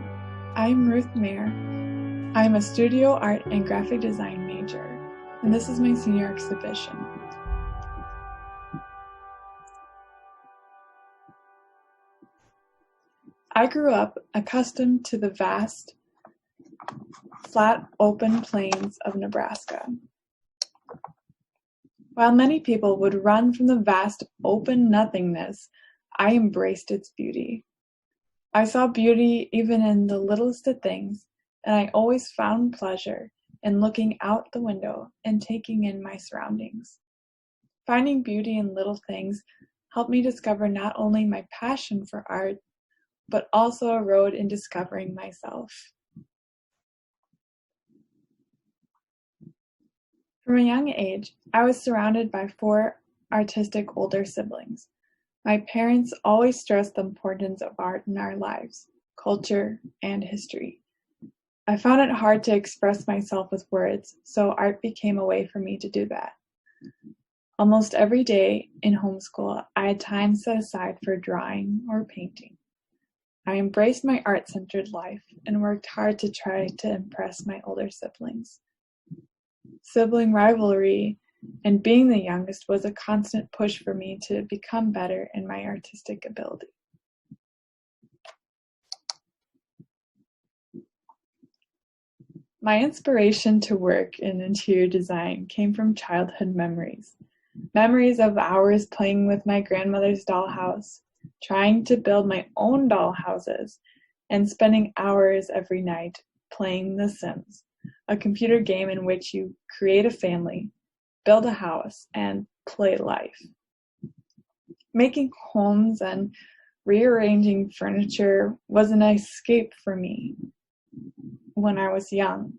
I'm Ruth Mayer. I'm a studio art and graphic design major, and this is my senior exhibition. I grew up accustomed to the vast, flat, open plains of Nebraska. While many people would run from the vast, open nothingness, I embraced its beauty. I saw beauty even in the littlest of things, and I always found pleasure in looking out the window and taking in my surroundings. Finding beauty in little things helped me discover not only my passion for art, but also a road in discovering myself. From a young age, I was surrounded by 4 artistic older siblings. My parents always stressed the importance of art in our lives, culture, and history. I found it hard to express myself with words, so art became a way for me to do that. Almost every day in homeschool, I had time set aside for drawing or painting. I embraced my art-centered life and worked hard to try to impress my older siblings. Sibling rivalry and being the youngest was a constant push for me to become better in my artistic ability. My inspiration to work in interior design came from childhood memories. Memories of hours playing with my grandmother's dollhouse, trying to build my own dollhouses, and spending hours every night playing The Sims, a computer game in which you create a family, build a house, and play life. Making homes and rearranging furniture was an escape for me when I was young.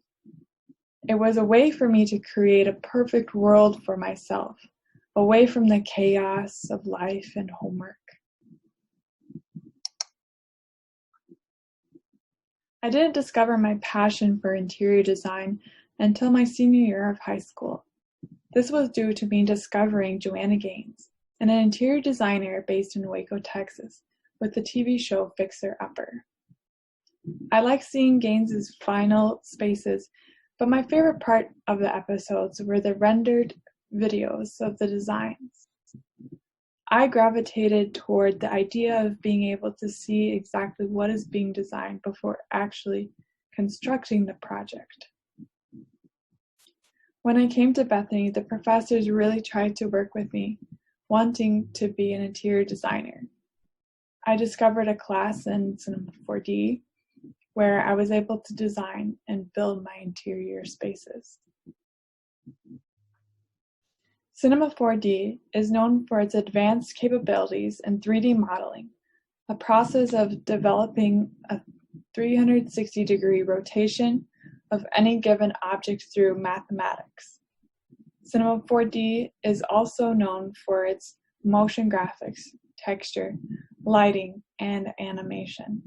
It was a way for me to create a perfect world for myself, away from the chaos of life and homework. I didn't discover my passion for interior design until my senior year of high school. This was due to me discovering Joanna Gaines, an interior designer based in Waco, Texas, with the TV show Fixer Upper. I like seeing Gaines's final spaces, but my favorite part of the episodes were the rendered videos of the designs. I gravitated toward the idea of being able to see exactly what is being designed before actually constructing the project. When I came to Bethany, the professors really tried to work with me, wanting to be an interior designer. I discovered a class in Cinema 4D where I was able to design and build my interior spaces. Cinema 4D is known for its advanced capabilities in 3D modeling, a process of developing a 360-degree rotation of any given object through mathematics. Cinema 4D is also known for its motion graphics, texture, lighting, and animation.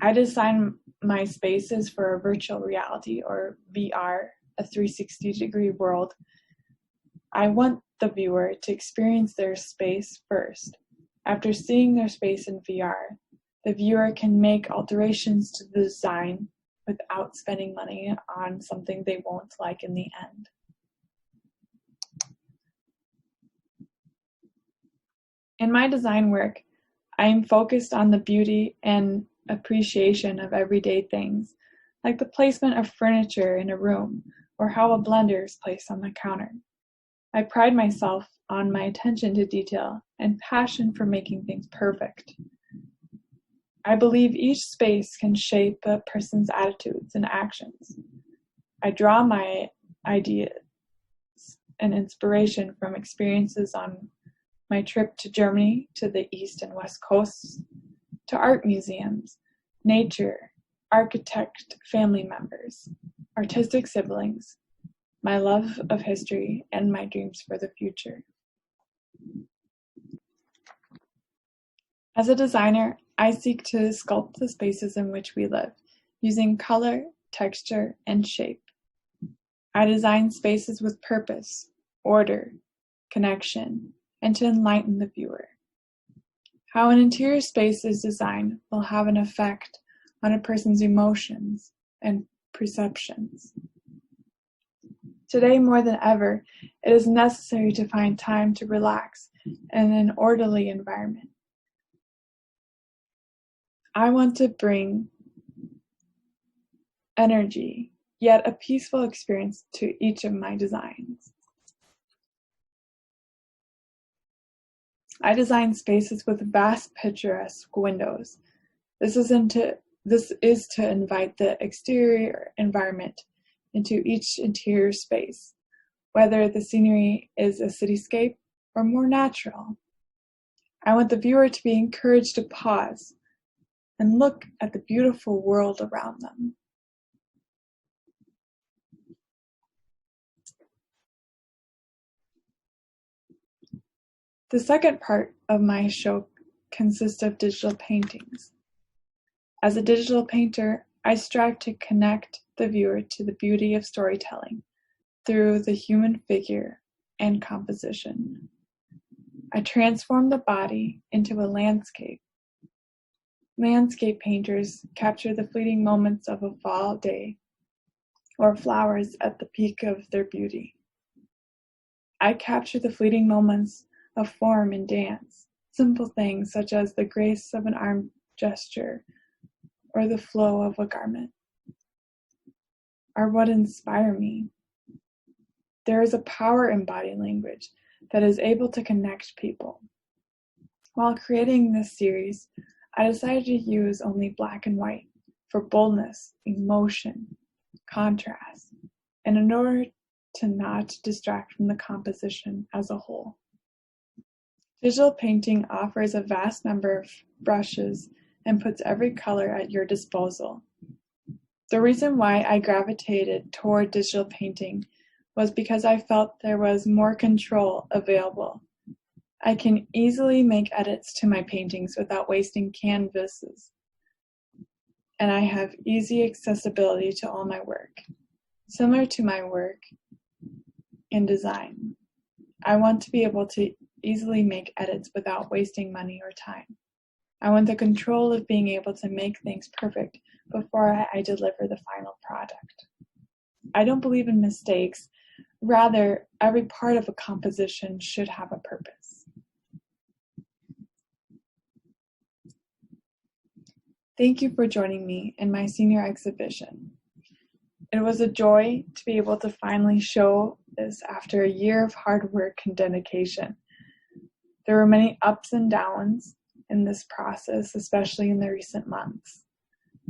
I design my spaces for a virtual reality, or VR, a 360-degree world. I want the viewer to experience their space first. After seeing their space in VR, the viewer can make alterations to the design without spending money on something they won't like in the end. In my design work, I am focused on the beauty and appreciation of everyday things, like the placement of furniture in a room or how a blender is placed on the counter. I pride myself on my attention to detail and passion for making things perfect. I believe each space can shape a person's attitudes and actions. I draw my ideas and inspiration from experiences on my trip to Germany, to the East and West Coasts, to art museums, nature, architect family members, artistic siblings, my love of history, and my dreams for the future. As a designer, I seek to sculpt the spaces in which we live, using color, texture, and shape. I design spaces with purpose, order, connection, and to enlighten the viewer. How an interior space is designed will have an effect on a person's emotions and perceptions. Today, more than ever, it is necessary to find time to relax in an orderly environment. I want to bring energy, yet a peaceful experience to each of my designs. I design spaces with vast picturesque windows. This is to invite the exterior environment into each interior space, whether the scenery is a cityscape or more natural. I want the viewer to be encouraged to pause and look at the beautiful world around them. The second part of my show consists of digital paintings. As a digital painter, I strive to connect the viewer to the beauty of storytelling through the human figure and composition. I transform the body into a landscape. Landscape painters capture the fleeting moments of a fall day or flowers at the peak of their beauty. I capture the fleeting moments of form and dance, simple things such as the grace of an arm gesture or the flow of a garment are what inspire me. There is a power in body language that is able to connect people. While creating this series, I decided to use only black and white for boldness, emotion, contrast, and in order to not distract from the composition as a whole. Digital painting offers a vast number of brushes and puts every color at your disposal. The reason why I gravitated toward digital painting was because I felt there was more control available. I can easily make edits to my paintings without wasting canvases, and I have easy accessibility to all my work. Similar to my work in design, I want to be able to easily make edits without wasting money or time. I want the control of being able to make things perfect before I deliver the final product. I don't believe in mistakes. Rather, every part of a composition should have a purpose. Thank you for joining me in my senior exhibition. It was a joy to be able to finally show this after a year of hard work and dedication. There were many ups and downs in this process, especially in the recent months,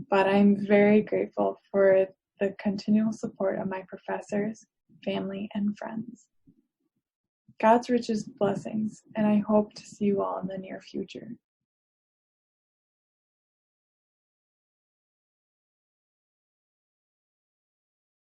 but I'm very grateful for the continual support of my professors, family, and friends. God's richest blessings, and I hope to see you all in the near future.